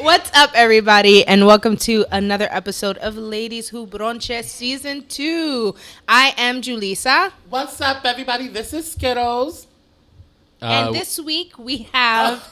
What's up, everybody, and welcome to another episode of Ladies Who Bronche Season 2. I am Julissa. What's up, everybody? This is Skittles. And this week we have...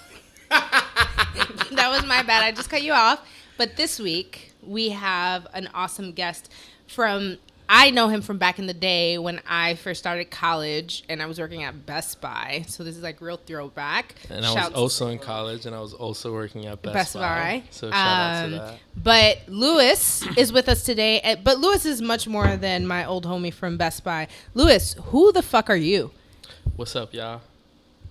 That was my bad. I just cut you off. But this week we have an awesome guest from... I know him from back in the day when I first started college and I was working at Best Buy. So this is like real throwback. And I was also in college and I was also working at Best Buy. So shout out to that. But Luis is with us today. But Luis is much more than my old homie from Best Buy. Luis, who the fuck are you? What's up, y'all?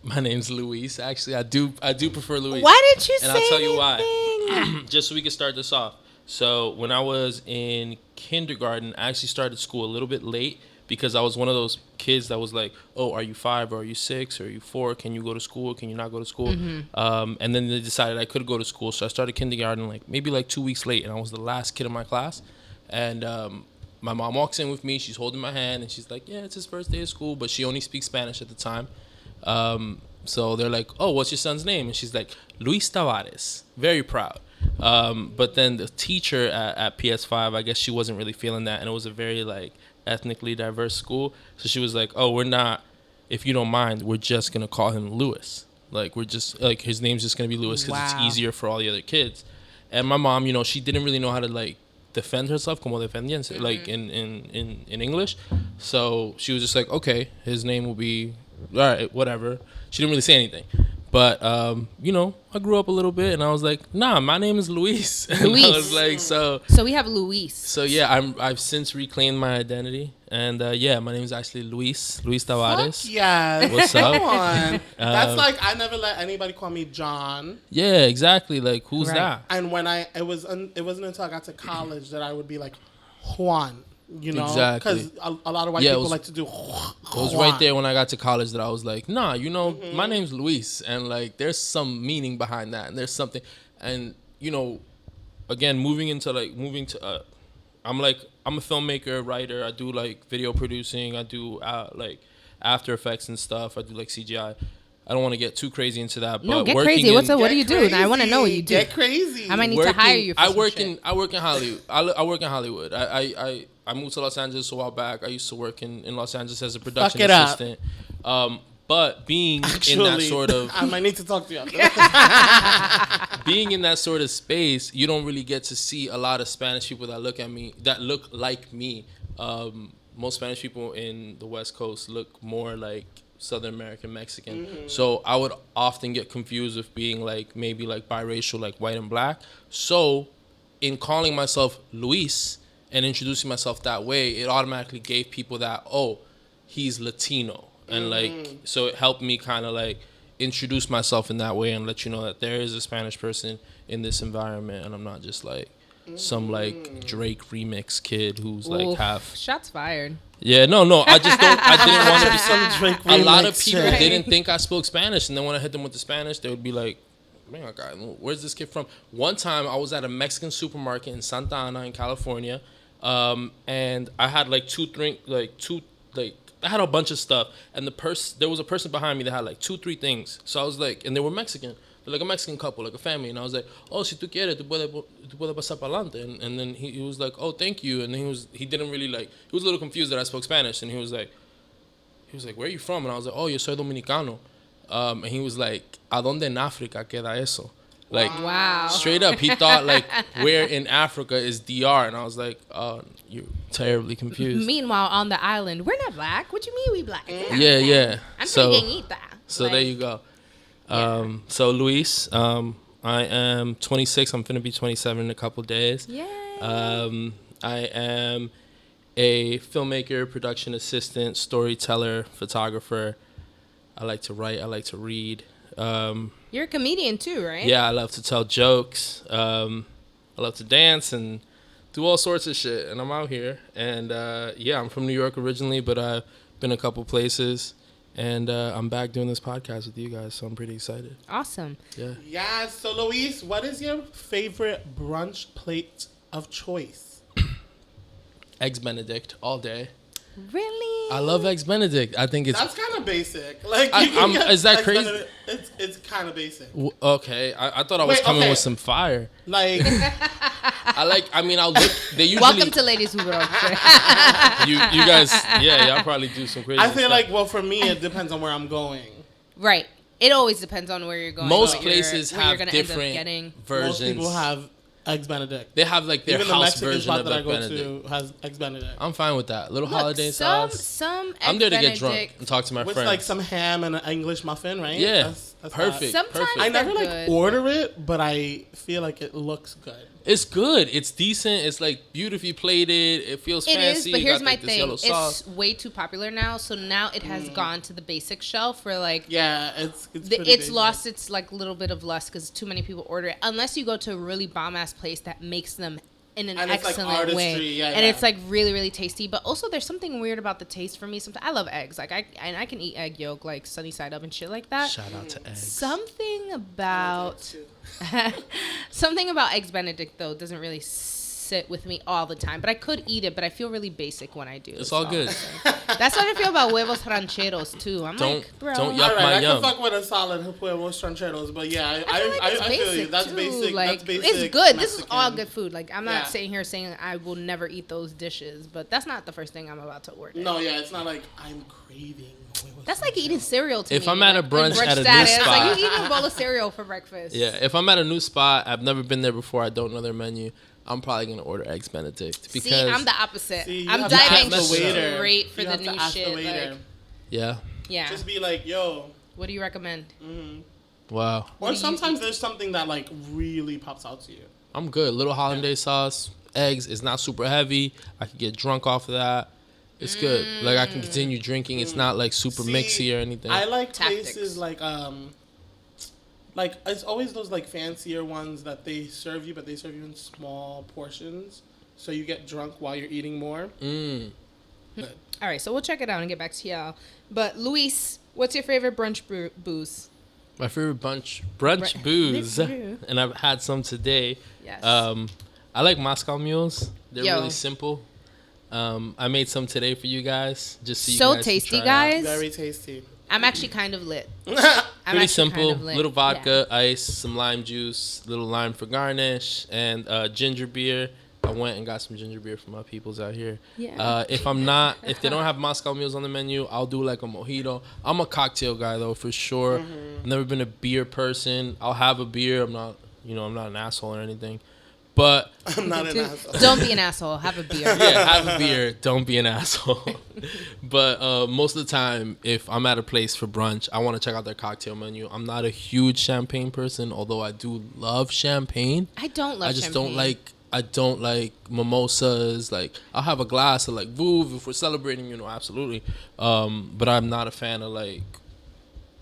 My name's Luis. Actually, I do prefer Luis. Why didn't you say And I'll tell you anything? why. Just so we can start this off. So when I was in kindergarten, I actually started school a little bit late because I was one of those kids that was like, oh, are you 5 or are you 6 or are you 4? Can you go to school? Can you not go to school? Mm-hmm. And then they decided I could go to school. So I started kindergarten maybe 2 weeks late, and I was the last kid in my class. And my mom walks in with me. She's holding my hand, and she's like, yeah, it's his first day of school. But she only speaks Spanish at the time. So they're like, oh, what's your son's name? And she's like, Luis Tavarez. Very proud. But then the teacher at PS5, I guess she wasn't really feeling that, and it was a very ethnically diverse school. So she was like, "Oh, we're not. If you don't mind, we're just gonna call him Louis. We're just his name's just gonna be Louis because it's easier for all the other kids." And my mom, she didn't really know how to defend herself, como defendiense, in English. So she was just like, "Okay, his name will be all right, whatever." She didn't really say anything. But, I grew up a little bit, and I was like, nah, my name is Luis. And I was like, so we have Luis. So, yeah, I've since reclaimed my identity. And, my name is actually Luis Tavarez. Fuck yes. What's up? Come on. That's I never let anybody call me John. Yeah, exactly. Who's that? And when it wasn't until I got to college that I would be like, Juan. Exactly. Because a lot of white people like to do Juan. It was right there when I got to college that I was like, nah, my name's Luis. And, there's some meaning behind that. And there's something. And, again, moving to, I'm a filmmaker, writer. I do, video producing. I do, After Effects and stuff. I do, CGI. I don't want to get too crazy into that. But no, get crazy. What do you do? I want to know what you do. Get crazy. I might need to hire you for I work in Hollywood. I work in Hollywood. I moved to Los Angeles a while back. I used to work in Los Angeles as a production assistant. But being in that sort of... I might need to talk to you after that. Being in that sort of space, you don't really get to see a lot of Spanish people that look like me. Most Spanish people in the West Coast look more like Southern American Mexican. Mm-hmm. So I would often get confused with being maybe biracial, white and black. So in calling myself Luis and introducing myself that way, it automatically gave people that, oh, he's Latino. And so it helped me kind of introduce myself in that way and let you know that there is a Spanish person in this environment, and I'm not just some Drake remix kid who's half. Shots fired. Yeah, no, I just don't. I didn't want to be some Drake remix. A lot of people Drake. didn't think I spoke Spanish, and then when I hit them with the Spanish, they would be like, "Man, where's this kid from?" One time, I was at a Mexican supermarket in Santa Ana in California, and I had I had a bunch of stuff, and there was a person behind me that had 2-3 things. So I was and they were Mexican. They're a Mexican couple, a family. And I was like, oh, si tú quieres, tú puedes pasar para adelante. And then he was like, oh, thank you. And then he didn't really he was a little confused that I spoke Spanish. And he was like, where are you from? And I was like, oh, yo soy dominicano. And he was like, ¿a dónde en África queda eso? Wow. Straight up, he thought where in Africa is DR, and I was like, oh, you're terribly confused. Meanwhile, on the island, we're not black. What you mean we black? Yeah. I'm pequeñita. So there you go. So Luis, I am 26. I'm finna be 27 in a couple days. Yeah. I am a filmmaker, production assistant, storyteller, photographer. I like to write. I like to read. You're a comedian too, right? Yeah, I love to tell jokes. I love to dance and do all sorts of shit. And I'm out here. And I'm from New York originally, but I've been a couple places. And I'm back doing this podcast with you guys, so I'm pretty excited. Awesome. Yeah. Yeah. So, Luis, what is your favorite brunch plate of choice? Eggs Benedict all day. Really? I love Eggs Benedict. I think it's... That's kind of basic. Like, is that crazy? It's kind of basic. Okay. I thought I was coming with some fire. Like... I'll look... They usually... Welcome to Ladies Who Grow. you guys... Yeah, y'all probably do some crazy I feel stuff. like, well, for me, it depends on where I'm going. Right. It always depends on where you're going. Most places have different versions. Most people have Eggs Benedict. They have like their Even house the Mexican version spot of that I Egg go Benedict. to has Eggs Benedict. I'm fine with that. Little Look, holiday sauce. Some I'm there to Benedict, get drunk and talk to my with friends. like some ham and an English muffin, right? Yeah, that's perfect. Sometimes perfect. I never like good, order it, but I feel like it looks good. It's good. It's decent. It's like beautifully plated. It feels It fancy. is, but You here's got, my like, this thing. yellow sauce. It's way too popular now, so now it has gone to the basic shelf where like Yeah, it's pretty it's basic. lost its like little bit of lust because too many people order it. Unless you go to a really bomb ass place that makes them in an And it's, like, excellent artistry, way, yeah, and yeah. it's like really really tasty. But also there's something weird about the taste for me. Sometimes I love eggs, like I can eat egg yolk like sunny side up and shit like that. Shout out to eggs. Something about Eggs Benedict though doesn't really sit with me all the time, but I could eat it, but I feel really basic when I do. It's all good. That's what I feel about huevos rancheros too. I'm like, bro, don't yuck All right, my I yum. can fuck with a solid huevos rancheros, but yeah, I I feel you. That's too. basic. Like, That's basic. it's good. This is Mexican. all good food. Like I'm not Yeah. sitting here saying I will never eat those dishes, but that's not the first thing I'm about to order. No, yeah, it's not like I'm craving. huevos That's like eating rancheros. cereal to me. If I'm at a like, brunch at a new status. spot- Like you eating a bowl of cereal for breakfast. Yeah, if I'm at a new spot, I've never been there before, I don't know their menu, I'm probably going to order Eggs Benedict. Because, See, I'm the opposite. See, you I'm have to diving ask the waiter. straight for You the have to new ask the shit. waiter. Like, yeah. yeah. Just be like, yo. What do you recommend? Wow. Or sometimes there's something that like really pops out to you. I'm good. Little hollandaise sauce, eggs. It's not super heavy. I can get drunk off of that. It's good. Like I can continue drinking. It's not like super mixy or anything. I like Tactics. places like it's always those like fancier ones that they serve you, but they serve you in small portions, so you get drunk while you're eating more. Good. All right, so we'll check it out and get back to y'all. But Luis, what's your favorite brunch booze? My favorite brunch booze, and I've had some today. Yes. I like Moscow mules. They're Yo. really simple. I made some today for you guys. Just so you So guys can tasty, try it out. guys. Very tasty. I'm actually kind of lit. Pretty simple. Little vodka, ice, some lime juice, little lime for garnish, and ginger beer. I went and got some ginger beer for my peoples out here. Yeah. If they don't have Moscow mules on the menu, I'll do like a mojito. I'm a cocktail guy though, for sure. I've never been a beer person. I'll have a beer. I'm not an asshole or anything. But I'm not an asshole. Don't be an asshole. Have a beer. yeah, have a beer. Don't be an asshole. But most of the time, if I'm at a place for brunch, I want to check out their cocktail menu. I'm not a huge champagne person, although I do love champagne. I don't love I just champagne. don't like mimosas. Like I'll have a glass of like Vouv if we're celebrating, absolutely. But I'm not a fan of like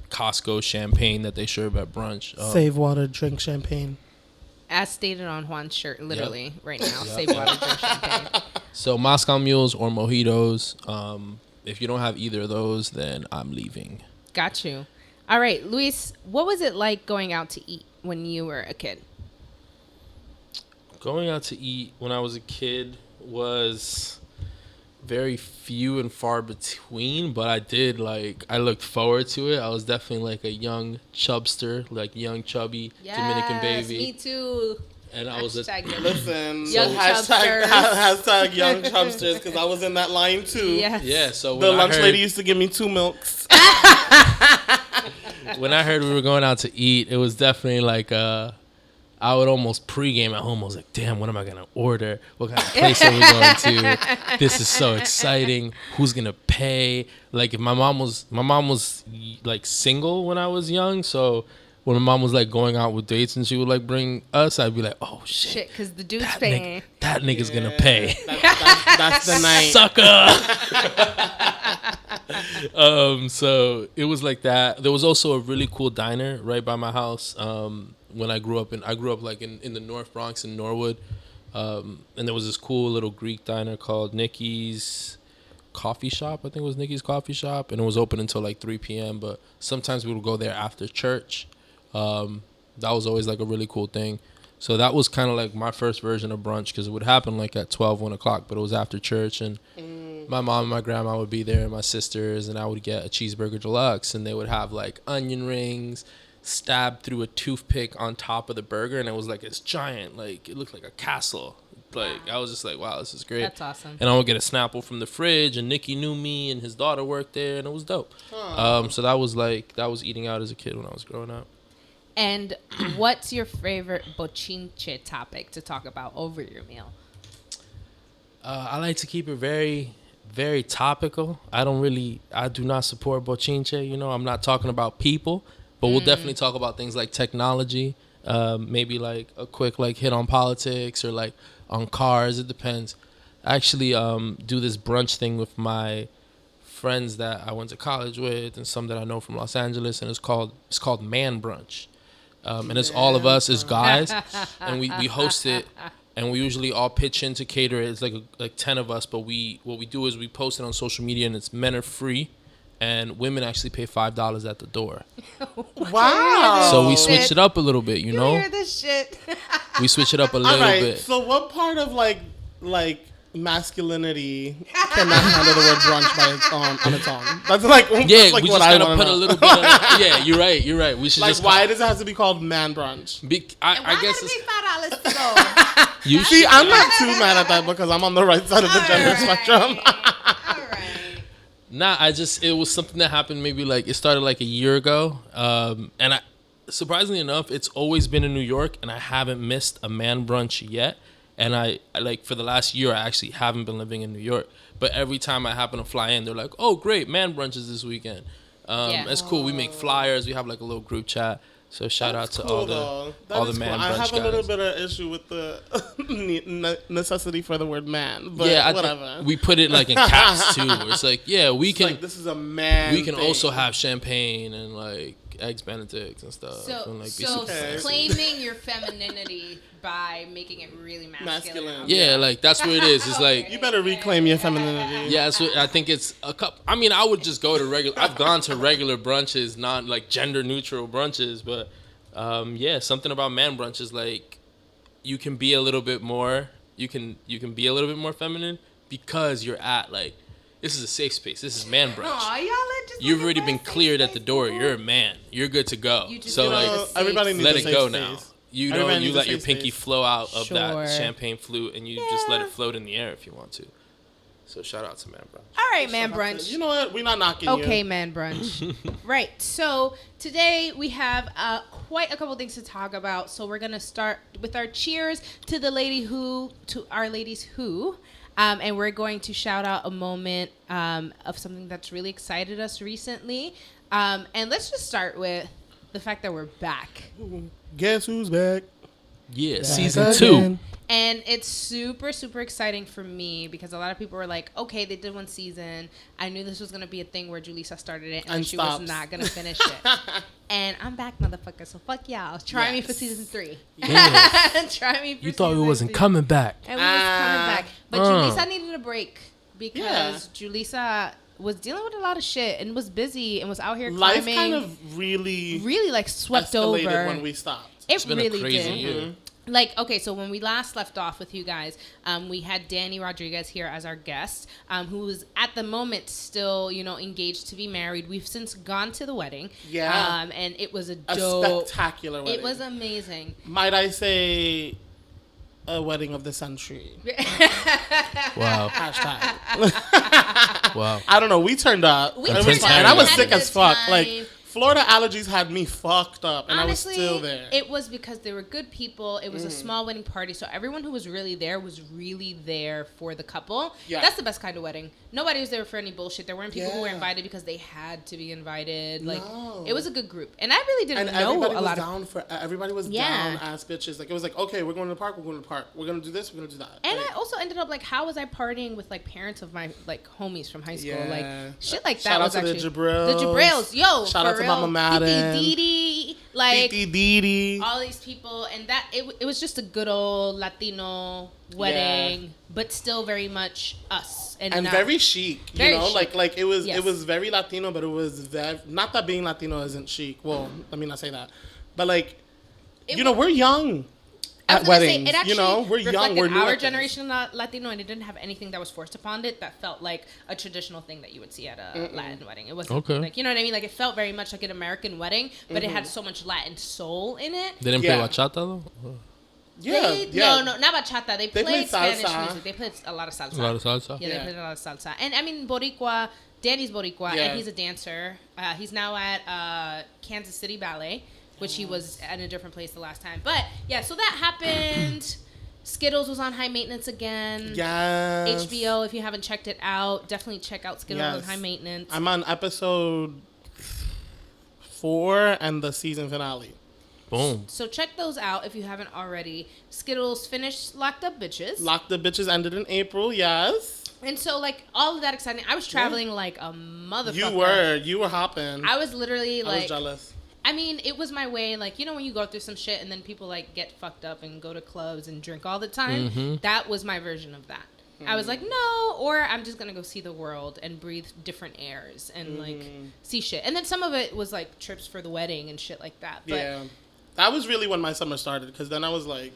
Costco champagne that they serve at brunch. Save water, drink champagne. As stated on Juan's shirt, literally right now. Yep. Save water, drink champagne. So Moscow mules or mojitos. If you don't have either of those, then I'm leaving. Got you. All right, Luis, what was it like going out to eat when you were a kid? Going out to eat when I was a kid was very few and far between, but I looked forward to it. I was definitely like a young chubster, like young chubby Dominican baby. Me too. And I was Listen, Young hashtag young chubsters, because I was in that line too. Yes. yeah. So The lunch lady used to give me 2 milks. when I heard we were going out to eat, it was definitely like I would almost pregame at home. I was like, damn, what am I going to order? What kind of place are we going to? This is so exciting. Who's going to pay? Like if my mom was like single when I was young. So when my mom was like going out with dates and she would like bring us, I'd be like, oh shit. Because the dude's paying. That nigga's going to pay. That's the night. Sucker. So it was like that. There was also a really cool diner right by my house. When I grew up like in the North Bronx in Norwood, and there was this cool little Greek diner called Nikki's Coffee Shop. I think it was Nikki's Coffee Shop, and it was open until like 3 p.m. But sometimes we would go there after church. That was always like a really cool thing. So that was kind of like my first version of brunch, because it would happen like at 12, 1 o'clock, but it was after church, and My mom and my grandma would be there, and my sisters, and I would get a cheeseburger deluxe, and they would have like onion rings stabbed through a toothpick on top of the burger, and it was like this giant, like it looked like a castle. Like I was just like, wow, this is great. That's awesome. And I would get a Snapple from the fridge, and Nikki knew me, and his daughter worked there, and it was dope. So that was eating out as a kid when I was growing up. And what's your favorite bochinche topic to talk about over your meal? I like to keep it very, very topical. I do not support bochinche. You know, I'm not talking about people, but we'll definitely talk about things like technology, maybe like a quick like hit on politics or like on cars. It depends. I actually do this brunch thing with my friends that I went to college with and some that I know from Los Angeles, and it's called Man Brunch. And it's all of us as guys, and we host it, and we usually all pitch in to cater it. It's like 10 of us, but what we do is we post it on social media, and it's men are free, and women actually pay $5 at the door. Wow! So we switch it up a little bit, you know. Hear this shit? We switch it up a little bit. So what part of like masculinity cannot handle the word brunch by its on its own? That's like we what just I gotta put a little bit. Yeah, you're right. We should like just why does it have to be called man brunch? I guess it's $5 to go. you See, should- I'm not too mad at that because I'm on the right side of the gender spectrum. All right. Nah, it was something that happened maybe like, it started like a year ago. And surprisingly enough, it's always been in New York, and I haven't missed a man brunch yet. And I like for the last year, I actually haven't been living in New York. But every time I happen to fly in, they're like, oh, great, man brunches this weekend. It's cool. We make flyers. We have like a little group chat. So shout out to all the man brunch I have guys. a little bit of issue with the necessity for the word man, but whatever. We put it like in caps too. Where it's like, yeah, we can. Like, this is a man. We can thing. also have champagne and like eggs Benedict and stuff. So, and, like, claiming your femininity by making it really masculine. Yeah, like that's what it is. It's like you better reclaim your femininity. Yeah, that's what I think. It's a cup. I mean, I would just go to regular. I've gone to regular brunches, not like gender neutral brunches, but something about man brunches, like you can be a little bit more. You can be a little bit more feminine because you're at like. This is a safe space. This is man brunch. You've already been cleared at the door. You're a man. You're good to go. So like, everybody needs let a it safe go space. now. You know, you let your pinky space. flow out of Sure. that champagne flute, and you just let it float in the air if you want to. So shout out to Man Brunch. All right, Man Brunch. You know what? We're not knocking you. Okay, Man Brunch. Right. So today we have quite a couple things to talk about. So we're gonna start with our cheers to our ladies who. And we're going to shout out a moment of something that's really excited us recently. And let's just start with the fact that we're back. Guess who's back? Yeah, Back season again. 2. And it's super, super exciting for me because a lot of people were like, okay, they did one season. I knew this was going to be a thing where Julissa started it and she was not going to finish it. And I'm back, motherfucker. So fuck y'all. Try me for season 3. Yeah. Try me for You thought we season wasn't 3. coming back. And we was coming back. But Julissa needed a break because Julissa was dealing with a lot of shit and was busy and was out here Life climbing. kind of really like swept escalated over when we stopped. It's been really a crazy did. year. Like, okay, so when we last left off with you guys, we had Danny Rodriguez here as our guest, who is at the moment still, engaged to be married. We've since gone to the wedding. Yeah. And it was a spectacular wedding. It was amazing. Might I say a wedding of the century. Wow. Hashtag. Wow. I don't know. We turned up. We It was turned fine. up. And I was We sick had a as fuck. good Like, time. Florida allergies had me fucked up, and Honestly, I was still there. It was because they were good people. It was a small wedding party, so everyone who was really there for the couple. Yeah. That's the best kind of wedding. Nobody was there for any bullshit. There weren't people who were invited because they had to be invited. Like, it was a good group, and I really didn't know everybody a lot of. Everybody was down ass bitches. Like, it was like, okay, we're going to the park. We're going to the park. We're going to do this. We're going to do that. And like, I also ended up like, how was I partying with like parents of my like homies from high school? Like shit like that Shout was out to actually the Jabrils. The Jabrils, yo. Shout for out to real. Mama Madden. Didi, like Didi. all these people, and that it was just a good old Latino wedding, but still very much us and not, very chic. Very you know, chic. like it was Yes. it was very Latino, but it was very, not that being Latino isn't chic. Well, let me not say that, but like we're young. at weddings. It actually we're young. We're new our at this. generation of Latino, and it didn't have anything that was forced upon it that felt like a traditional thing that you would see at a Latin wedding. It wasn't like, you know what I mean? Like, it felt very much like an American wedding, but it had so much Latin soul in it. They didn't play bachata though. No, not bachata. They played Spanish salsa. music. They played a lot of salsa. A lot of salsa. Yeah, they played a lot of salsa. And I mean, Boricua, Danny's Boricua, and he's a dancer. He's now at Kansas City Ballet, which he was at a different place the last time. But yeah, so that happened. Skittles was on High Maintenance again. Yes. HBO, if you haven't checked it out, definitely check out Skittles on High Maintenance. I'm on episode 4 and the season finale. Boom. So check those out if you haven't already. Skittles finished Locked Up Bitches. Locked Up Bitches ended in April, yes. And so, like, all of that exciting. I was traveling like a motherfucker. You were hopping. I was literally like... I was jealous. I mean, it was my way, like, you know when you go through some shit and then people, like, get fucked up and go to clubs and drink all the time? Mm-hmm. That was my version of that. I was like, no, or I'm just going to go see the world and breathe different airs and, like, see shit. And then some of it was, like, trips for the wedding and shit like that. But yeah. That was really when my summer started, because then I was like,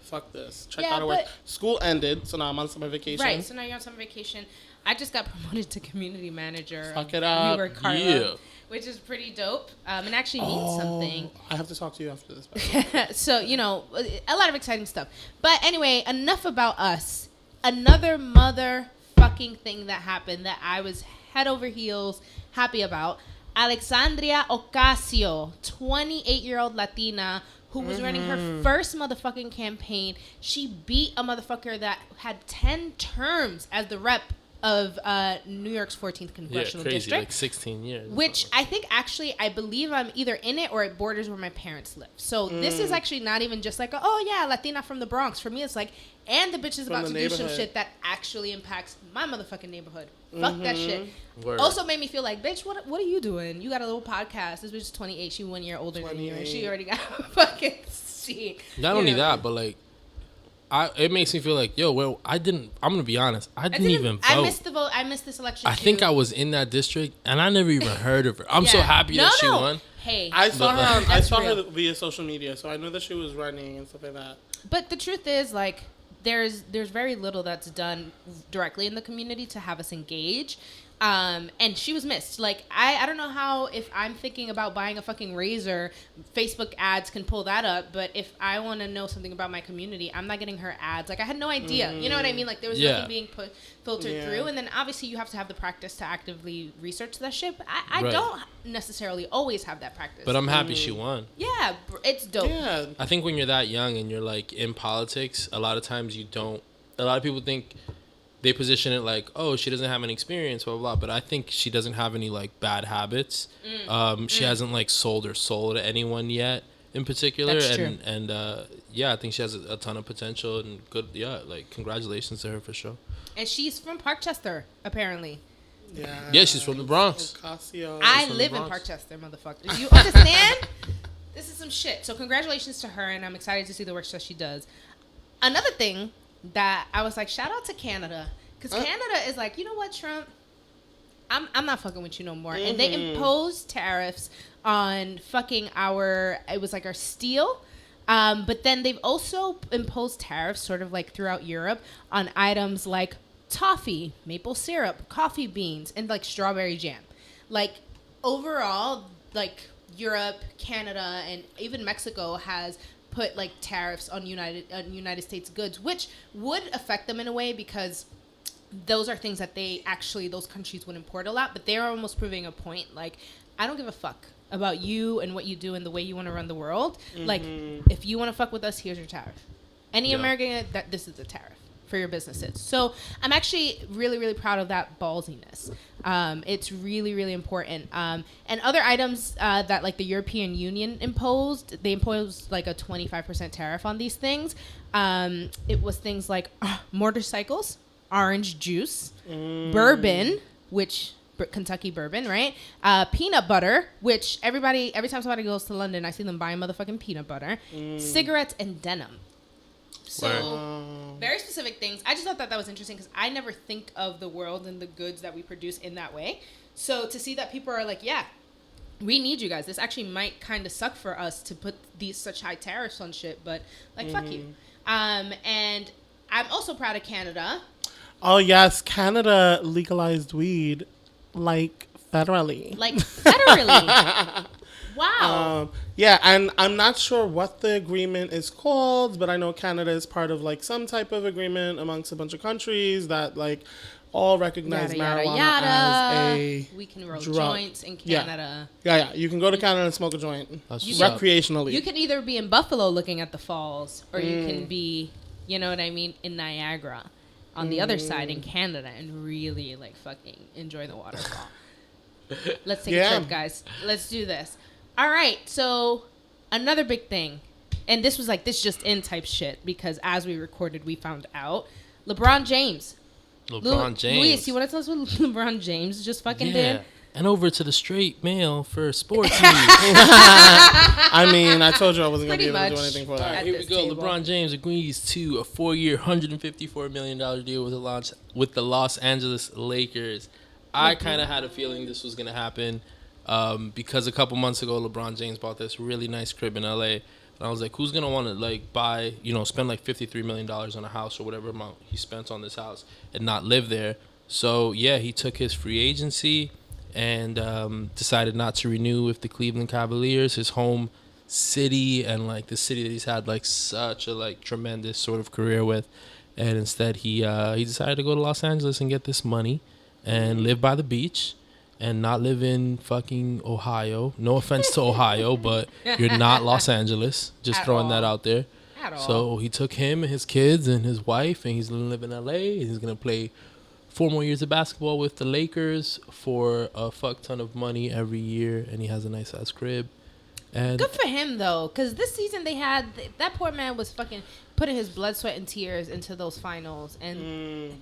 fuck this. Check out of work. School ended, so now I'm on summer vacation. Right, so now you're on summer vacation. I just got promoted to community manager. Fuck it up. Yeah. Which is pretty dope, and actually means something. I have to talk to you after this. So, you know, a lot of exciting stuff. But anyway, enough about us. Another motherfucking thing that happened that I was head over heels happy about. Alexandria Ocasio, 28-year-old Latina who was running her first motherfucking campaign. She beat a motherfucker that had 10 terms as the rep of New York's 14th congressional district. Like 16 years. Which I think actually, I believe I'm either in it or it borders where my parents live. So this is actually not even just like, oh yeah, Latina from the Bronx. For me, it's like, and the bitch is about to do some shit that actually impacts my motherfucking neighborhood. Fuck that shit. Word. Also made me feel like, bitch, what are you doing? You got a little podcast. This bitch is 28. She 1 year older than you. And she already got a fucking seat. Not only that, but like, it makes me feel like, yo, well, I'm gonna be honest, I didn't even vote. I missed the vote. I missed this election. I think I was in that district and I never even heard of her. I'm so happy that she won. Hey, I saw her. I saw her via social media, so I knew that she was running and stuff like that. But the truth is, like, there's very little that's done directly in the community to have us engage. And she was missed. Like, I don't know how, if I'm thinking about buying a fucking razor, Facebook ads can pull that up. But if I want to know something about my community, I'm not getting her ads. Like, I had no idea. You know what I mean? Like, there was nothing being filtered through. And then obviously you have to have the practice to actively research that shit. But I don't necessarily always have that practice. But I'm happy she won. Yeah, it's dope. Yeah. I think when you're that young and you're like in politics, a lot of times you don't. A lot of people think they position it like, oh, she doesn't have any experience, blah, blah, blah. But I think she doesn't have any, like, bad habits. She hasn't, like, sold her soul to anyone yet in particular. That's true. And I think she has a ton of potential and good, like, congratulations to her for sure. And she's from Parkchester, apparently. Yeah, she's from the Bronx. I live in Parkchester, motherfucker. Do you understand? This is some shit. So congratulations to her, and I'm excited to see the work that she does. Another thing that I was like, shout out to Canada, because Canada is like, you know what, Trump, I'm not fucking with you no more. And they imposed tariffs on fucking our steel, but then they've also imposed tariffs sort of like throughout Europe on items like toffee, maple syrup, coffee beans, and like strawberry jam. Like, overall, like, Europe, Canada, and even Mexico has put like tariffs on United States goods, which would affect them in a way because those are things that those countries would import a lot, but they're almost proving a point. Like, I don't give a fuck about you and what you do and the way you want to run the world. Like, if you want to fuck with us, here's your tariff. Any American, this is a tariff for your businesses. So I'm actually really, really proud of that ballsiness. It's really, really important. And other items that like the European Union imposed, they imposed like a 25% tariff on these things. It was things like motorcycles, orange juice, bourbon, which Kentucky bourbon, right? Peanut butter, which every time somebody goes to London, I see them buying motherfucking peanut butter, cigarettes, and denim. So very specific things. I just thought that was interesting because I never think of the world and the goods that we produce in that way. So to see that people are like, yeah, we need you guys. This actually might kind of suck for us to put these such high tariffs on shit, but like fuck you. And I'm also proud of Canada. Oh yes, Canada legalized weed like federally. Like federally. Wow. Yeah, and I'm not sure what the agreement is called, but I know Canada is part of like some type of agreement amongst a bunch of countries that like all recognize marijuana as a we can roll drug. Joints in Canada. Yeah. You can go to Canada and smoke a joint recreationally. You can either be in Buffalo looking at the falls, or you can be, you know what I mean, in Niagara on the other side in Canada and really like fucking enjoy the waterfall. Let's take a trip, guys. Let's do this. All right, so another big thing, and this was like this just in type shit because as we recorded, we found out LeBron James. Luis, you want to tell us what LeBron James just fucking did? And over to the straight mail for sports news. I mean, I told you I wasn't going to be able to do anything for that. All right, here we go. Table. LeBron James agrees to a 4-year, $154 million deal with the Los Angeles Lakers. I kind of had a feeling this was going to happen. Because a couple months ago, LeBron James bought this really nice crib in LA. And I was like, who's going to want to like buy, spend like $53 million on a house or whatever amount he spent on this house and not live there? So, yeah, he took his free agency and decided not to renew with the Cleveland Cavaliers, his home city and like the city that he's had like such a like tremendous sort of career with. And instead, he decided to go to Los Angeles and get this money and live by the beach. And not live in fucking Ohio. No offense to Ohio, but you're not Los Angeles. Just throwing that out there. So he took him and his kids and his wife, and he's going to live in L.A. He's going to play 4 more years of basketball with the Lakers for a fuck ton of money every year, and he has a nice-ass crib. And good for him, though, because this season that poor man was fucking putting his blood, sweat, and tears into those finals, and...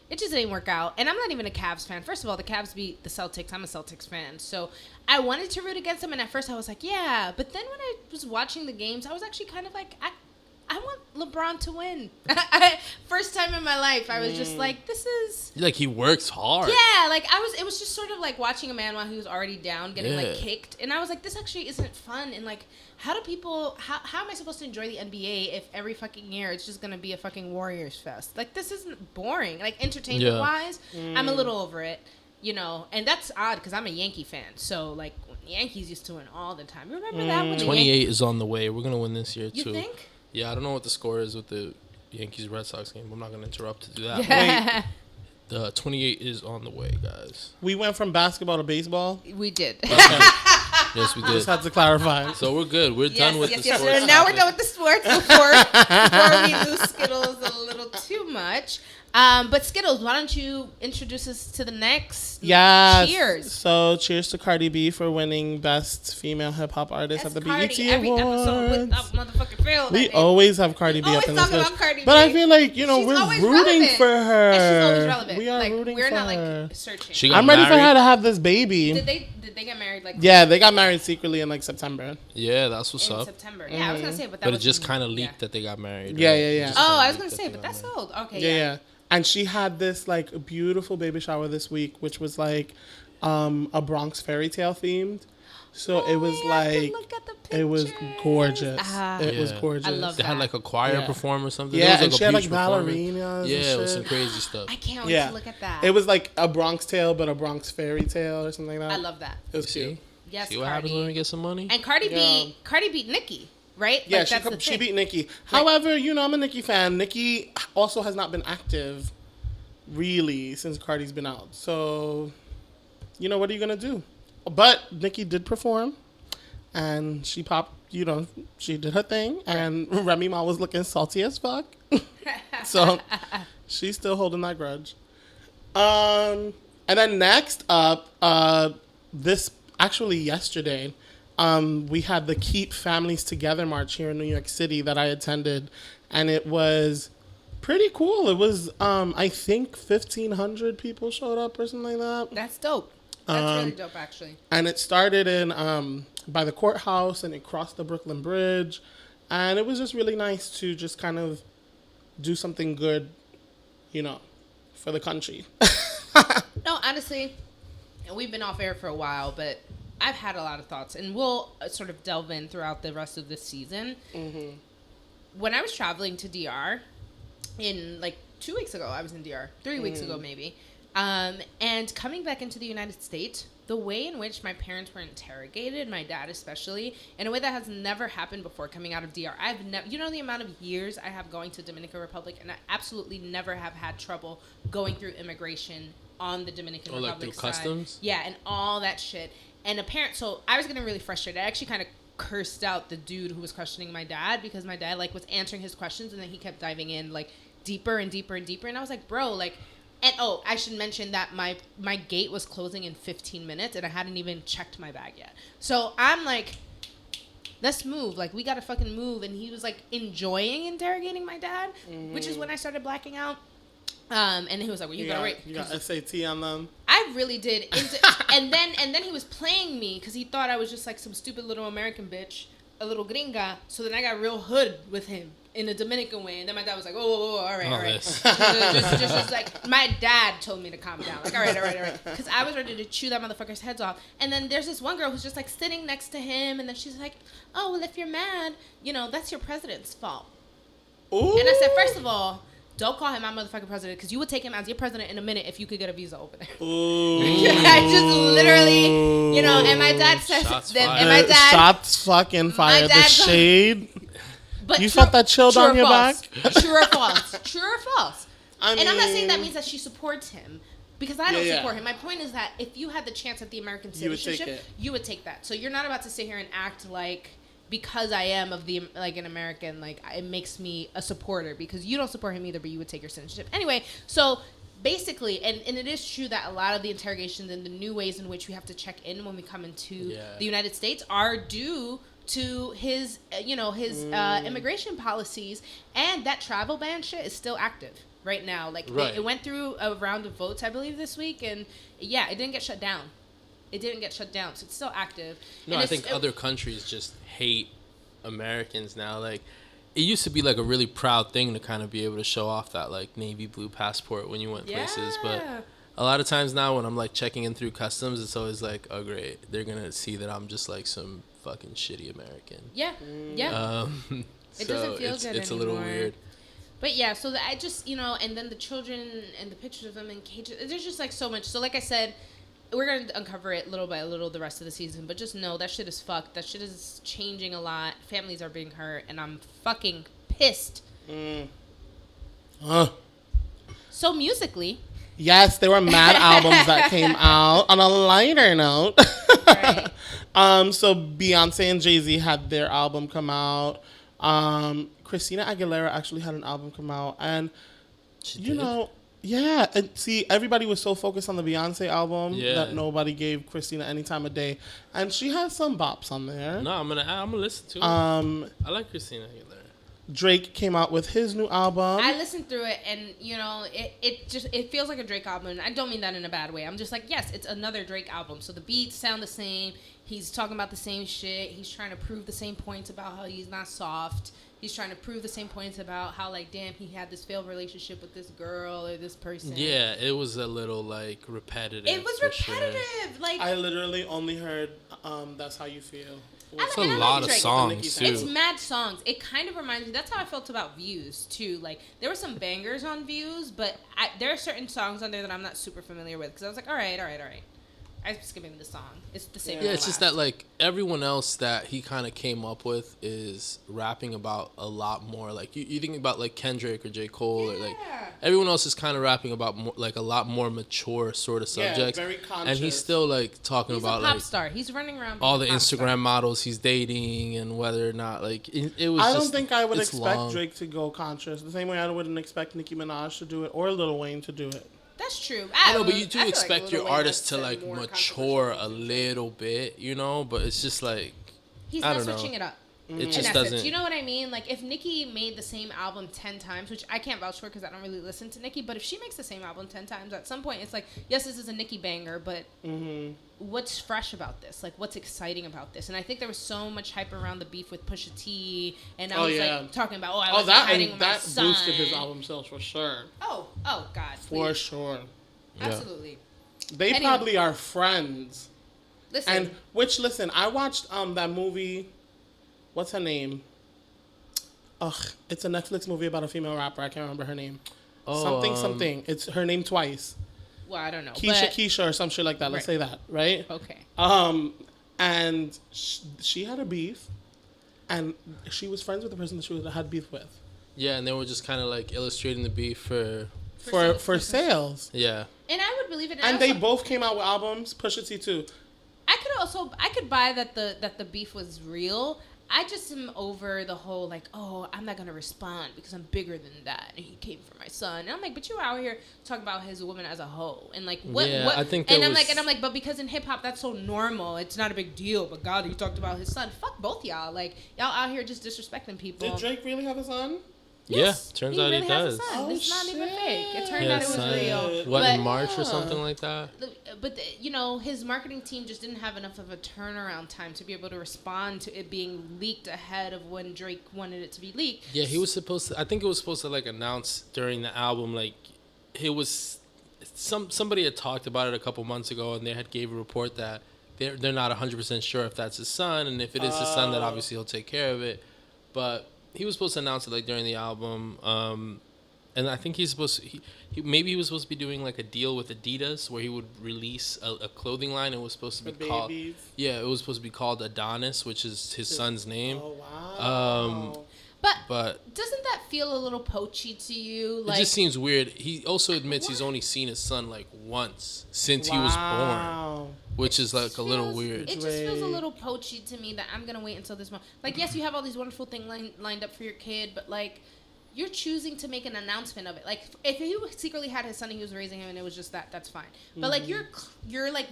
It just didn't work out. And I'm not even a Cavs fan. First of all, the Cavs beat the Celtics. I'm a Celtics fan. So I wanted to root against them. And at first I was like, yeah. But then when I was watching the games, I was actually kind of like, I want LeBron to win. First time in my life, I was just like, this is... Like, he works hard. Yeah, like, it was just sort of like watching a man while he was already down, getting, like, kicked. And I was like, this actually isn't fun. And, like, how am I supposed to enjoy the NBA if every fucking year it's just going to be a fucking Warriors fest? Like, this isn't boring. Like, entertainment-wise, I'm a little over it, And that's odd because I'm a Yankee fan. So, like, Yankees used to win all the time. Remember that when 28 is on the way. We're going to win this year, too. You think? Yeah, I don't know what the score is with the Yankees-Red Sox game. I'm not going to interrupt to do that. The 28 is on the way, guys. We went from basketball to baseball. We did. Yes, we did. Just had to clarify. So we're good. We're done with the sports. So now we're done with the sports before we lose Skittles a little too much. But Skittles, why don't you introduce us to the next? Yes. Cheers. So cheers to Cardi B for winning Best Female Hip Hop Artist at the BET Awards. Every episode with that motherfucking fail. We always have Cardi B up in this list. Cardi B. But I feel like, we're rooting for her. And she's always relevant. We are rooting for her. We're not like searching. I'm ready for her to have this baby. Did they get married like? Yeah, they got married secretly in like September. Yeah, that's what's up. In September. Yeah, I was gonna say, but it just kind of leaked that they got married. Yeah. Oh, I was gonna say, but that's old. Okay. Yeah. And she had this like beautiful baby shower this week, which was like a Bronx fairy tale themed. So it was like it was gorgeous. It was gorgeous. I love that. They had like a choir perform or something. Yeah, was, like, and she had like ballerinas. Yeah, it was some crazy stuff. I can't wait to look at that. It was like a Bronx tale, but a Bronx fairy tale or something like that. I love that. It was cute. Yes, See what happens when we get some money? And Cardi beat Nicki. Right? Yeah, like, she beat Nicki. Right. However, I'm a Nicki fan. Nicki also has not been active, really, since Cardi's been out. So, what are you going to do? But Nicki did perform, and she popped, she did her thing, and Remy Ma was looking salty as fuck. So, she's still holding that grudge. And then next up, yesterday, we had the Keep Families Together March here in New York City that I attended, and it was pretty cool. It was, I think, 1,500 people showed up or something like that. That's dope. That's really dope, actually. And it started in by the courthouse, and it crossed the Brooklyn Bridge, and it was just really nice to just kind of do something good, for the country. No, honestly, and we've been off air for a while, but I've had a lot of thoughts, and we'll sort of delve in throughout the rest of this season. Mm-hmm. When I was traveling to DR in like 2 weeks ago, I was in DR 3 weeks ago maybe, and coming back into the United States, the way in which my parents were interrogated, my dad especially, in a way that has never happened before coming out of DR. I've never, you know, the amount of years I have going to Dominican Republic, and I absolutely never have had trouble going through immigration on the Dominican Republic like through side. Customs? Yeah, and all that shit. And so I was getting really frustrated. I actually kind of cursed out the dude who was questioning my dad, because my dad like was answering his questions, and then he kept diving in like deeper and deeper and deeper. And I was like, bro, like, and oh, I should mention that my gate was closing in 15 minutes, and I hadn't even checked my bag yet. So I'm like, let's move. Like, we gotta fucking move. And he was like enjoying interrogating my dad, which is when I started blacking out. And he was like, well, you gotta wait. You got SAT on them? I really did. And then he was playing me because he thought I was just like some stupid little American bitch, a little gringa. So then I got real hood with him in a Dominican way. And then my dad was like, whoa, all right. just like, my dad told me to calm down. Like, all right. Because I was ready to chew that motherfucker's heads off. And then there's this one girl who's just like sitting next to him. And then she's like, oh, well, if you're mad, you know, that's your president's fault. Ooh. And I said, first of all, don't call him my motherfucking president, because you would take him as your president in a minute if you could get a visa over there. Ooh. I just literally, you know, and my dad says, and my dad, shots fucking fired. The shade. But you felt that chill down your back? True or false? True or false? And I'm not saying that means that she supports him, because I don't support him. My point is that if you had the chance at the American citizenship, you would take that. So you're not about to sit here and act like, because I am of the, like, an American, like, it makes me a supporter, because you don't support him either, but you would take your citizenship. Anyway, so basically, and it is true that a lot of the interrogations and the new ways in which we have to check in when we come into the United States are due to his, immigration policies, and that travel ban shit is still active right now. Like, it went through a round of votes, I believe, this week, and it didn't get shut down. So it's still active. No, and I think other countries just hate Americans now. Like, it used to be like a really proud thing to kind of be able to show off that like navy blue passport when you went places, but a lot of times now when I'm like checking in through customs, it's always like, oh great, they're gonna see that I'm just like some fucking shitty American. It doesn't feel good it's anymore. A little weird. But so I just, and then the children and the pictures of them in cages, there's just like so much. So like I said, we're going to uncover it little by little the rest of the season, but just know that shit is fucked. That shit is changing a lot. Families are being hurt, and I'm fucking pissed. So musically. Yes, there were mad albums that came out. On a lighter note. Right. So Beyonce and Jay-Z had their album come out. Christina Aguilera actually had an album come out. And, yeah, and see, everybody was so focused on the Beyonce album that nobody gave Christina any time of day, and she has some bops on there. No, I'm gonna listen to it. I like Christina Aguilera. Drake came out with his new album. I listened through it, and it feels like a Drake album, and I don't mean that in a bad way. I'm just like, yes, it's another Drake album. So the beats sound the same. He's talking about the same shit. He's trying to prove the same points about how he's not soft. He's trying to prove the same points about how, like, damn, he had this failed relationship with this girl or this person. Yeah, it was a little, like, repetitive. It was repetitive. Sure. Like, I literally only heard That's How You Feel. It's a lot of songs, too. It's mad songs. It kind of reminds me, that's how I felt about Views, too. Like, there were some bangers on Views, but there are certain songs on there that I'm not super familiar with, because I was like, all right. I'm skipping the song. It's the same. Yeah, it's just that like everyone else that he kind of came up with is rapping about a lot more. Like you think about like Kendrick or J. Cole or like everyone else is kind of rapping about more, like a lot more mature sort of subjects. Very conscious. And he's still like talking about a pop like star. He's running around all the Instagram models he's dating and whether or not like it was. I don't think I would expect Drake to go conscious the same way I wouldn't expect Nicki Minaj to do it or Lil Wayne to do it. That's true. I know, but you do expect like your artist to like mature a little bit, but it's just like he's not switching it up. It just doesn't. You know what I mean? Like if Nicki made the same album 10 times, which I can't vouch for because I don't really listen to Nicki, but if she makes the same album 10 times, at some point it's like, yes, this is a Nicki banger, but what's fresh about this? Like what's exciting about this? And I think there was so much hype around the beef with Pusha T, and I was like talking about, I was hiding with my son. That boosted his album sales for sure. Oh God, for sure, absolutely. They probably are friends. Listen. Listen, I watched that movie. What's her name? Ugh, it's a Netflix movie about a female rapper. I can't remember her name. Something. It's her name twice. Well, I don't know. Keisha or some shit like that. Let's say that, right? Okay. And she had a beef, and she was friends with the person that she had beef with. Yeah, and they were just kind of like illustrating the beef for sales. Yeah. And I would believe it. And they both came out with albums. Pusha T too. I could buy that the beef was real. I just am over the whole like, oh, I'm not gonna respond because I'm bigger than that, and he came for my son. And I'm like, but you were out here talking about his woman as a hoe, and like what? Yeah, what? I think. And I'm like, but because in hip hop that's so normal, it's not a big deal. But God, he talked about his son. Fuck both y'all. Like y'all out here just disrespecting people. Did Drake really have a son? Yes, yeah, turns out he does. It's not even fake. It turned out it was real. What, in March or something like that? But his marketing team just didn't have enough of a turnaround time to be able to respond to it being leaked ahead of when Drake wanted it to be leaked. Yeah, he was supposed to. I think it was supposed to like announce during the album. Like, it was somebody had talked about it a couple months ago, and they had gave a report that they're not 100% sure if that's his son, and if it is his son, that obviously he'll take care of it. But he was supposed to announce it like during the album, and I think he's supposed to. He was supposed to be doing like a deal with Adidas where he would release a clothing line. It was supposed to be called. Yeah, it was supposed to be called Adonis, which is his son's name. Oh wow. But doesn't that feel a little poachy to you? Like, it just seems weird. He also admits he's only seen his son like once since he was born, which is like a little weird. It just feels a little poachy to me that I'm gonna wait until this moment. Like, yes, you have all these wonderful things lined up for your kid, but like, you're choosing to make an announcement of it. Like, if he secretly had his son and he was raising him and it was just that's fine. But like, you're like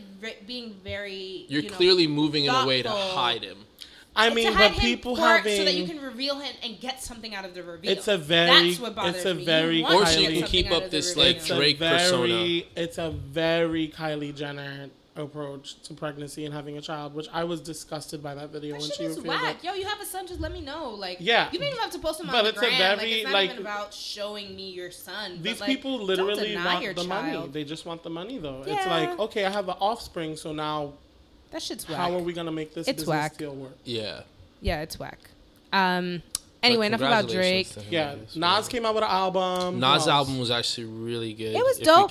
being very. You're clearly moving in a way to hide him. I mean, but people having so that you can reveal him and get something out of the reveal. That's what bothers me. Or so you can keep up this like Drake persona. It's a very Kylie Jenner approach to pregnancy and having a child, which I was disgusted by that video when she revealed whack. Yo, you have a son, just let me know. Like, yeah, you don't even have to post him on the gram. It's not even about showing me your son. These people literally want the money. They just want the money, though. Yeah. It's like, okay, I have the offspring, so now. That shit's whack. How are we gonna make this business deal work? Yeah. Yeah, it's whack. Anyway, enough about Drake. Yeah, Nas came out with an album. Nas' album was actually really good. It was dope.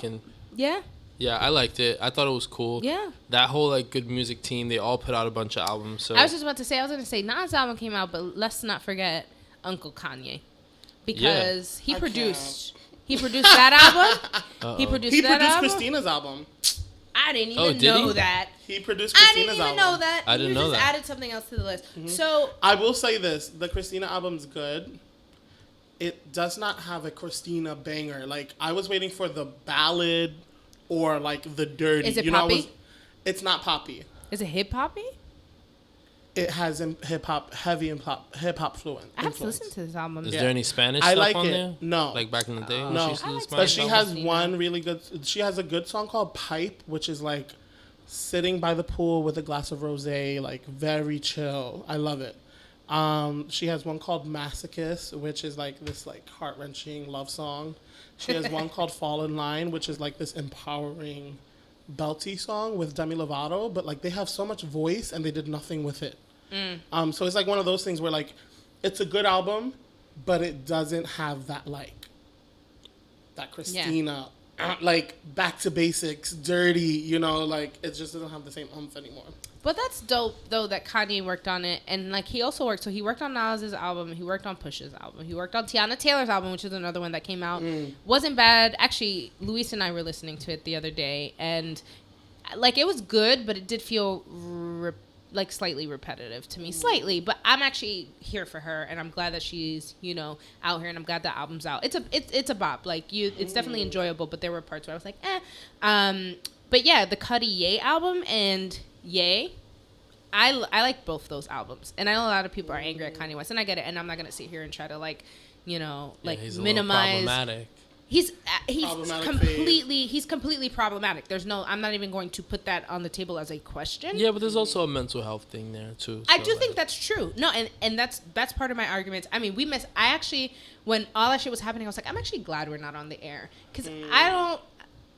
Yeah. Yeah, I liked it. I thought it was cool. Yeah. That whole like good music team, they all put out a bunch of albums. So I was gonna say Nas' album came out, but let's not forget Uncle Kanye, because he produced that album. He produced Christina's album. I didn't even know that. He produced Christina's album. I didn't even know that. I didn't know that. You just added something else to the list. Mm-hmm. So I will say this: the Christina album's good. It does not have a Christina banger. Like, I was waiting for the ballad or like the dirty. Is it poppy? It's not poppy. Is it hip hoppy? It has hip hop fluent. I have to listen to this album. Is there any Spanish stuff on there? No. Like back in the day? No. But she has one really good. She has a good song called Pipe, which is like sitting by the pool with a glass of rosé, like very chill. I love it. She has one called Masochist, which is like this like heart-wrenching love song. She has one called Fall in Line, which is like this empowering belty song with Demi Lovato, but like they have so much voice and they did nothing with it. So it's like one of those things where like it's a good album, but it doesn't have that like that Christina like back to basics, dirty, like it just doesn't have the same oomph anymore. But that's dope though that Kanye worked on it, and like he also worked. So he worked on Nas's album, he worked on Push's album, he worked on Tiana Taylor's album, which is another one that came out. Wasn't bad actually. Luis and I were listening to it the other day, and like it was good, but it did feel like slightly repetitive to me, slightly. But I'm actually here for her, and I'm glad that she's out here, and I'm glad the album's out. It's a bop. Like it's definitely enjoyable, but there were parts where I was like, But yeah, the Cudi Ye album and Ye, I like both those albums, and I know a lot of people are angry at Kanye West, and I get it, and I'm not gonna sit here and try to he's minimize. Problematic. He's completely problematic. I'm not even going to put that on the table as a question. Yeah, but there's also a mental health thing there too. I do think that's true. No, and that's part of my argument. I mean, when all that shit was happening, I was like, I'm actually glad we're not on the air, because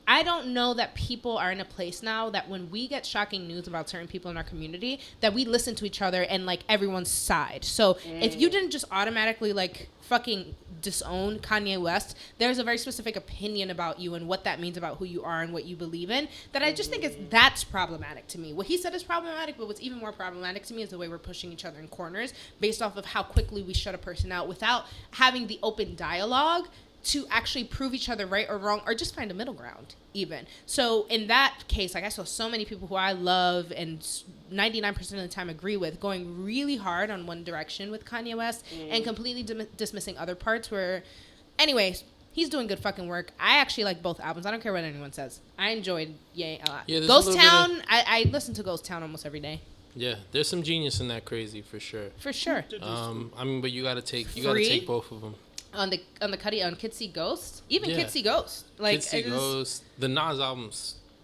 I don't know that people are in a place now that when we get shocking news about certain people in our community, that we listen to each other and like everyone's side. So if you didn't just automatically like fucking disown Kanye West, there's a very specific opinion about you and what that means about who you are and what you believe in, that I just think that's problematic to me. What he said is problematic, but what's even more problematic to me is the way we're pushing each other in corners based off of how quickly we shut a person out without having the open dialogue to actually prove each other right or wrong, or just find a middle ground even. So in that case, like I saw so many people who I love and 99% of the time agree with going really hard on one direction with Kanye West and completely dismissing other parts where, anyways, he's doing good fucking work. I actually like both albums. I don't care what anyone says. I enjoyed Ye a lot. Yeah, Ghost Town, I listen to Ghost Town almost every day. Yeah, there's some genius in that crazy for sure. For sure. I mean, but you gotta take both of them. On the Cuddy, on Kids See Ghost, even Kids See Ghost, like Kids See Ghost. The Nas album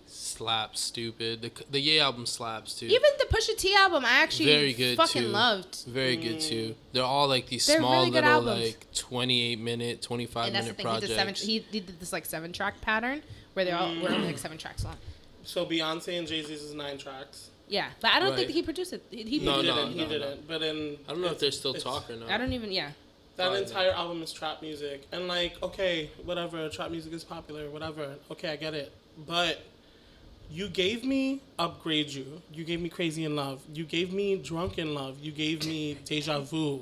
slaps, stupid. The Ye album slaps too. Even the Pusha T album, I actually fucking loved. Very good too. They're all like these small really little albums. like 28-minute, 25-minute projects. He did this like 7-track pattern where they all were only like 7 tracks long. So Beyonce and Jay-Z's is 9 tracks. Yeah, but I don't think he produced it. He didn't. But I don't know if they're still talking. I don't even. Yeah. That entire album is trap music. And, like, okay, whatever, trap music is popular, whatever. Okay, I get it. But you gave me Upgrade You. You gave me Crazy in Love. You gave me Drunk in Love. You gave me Deja Vu.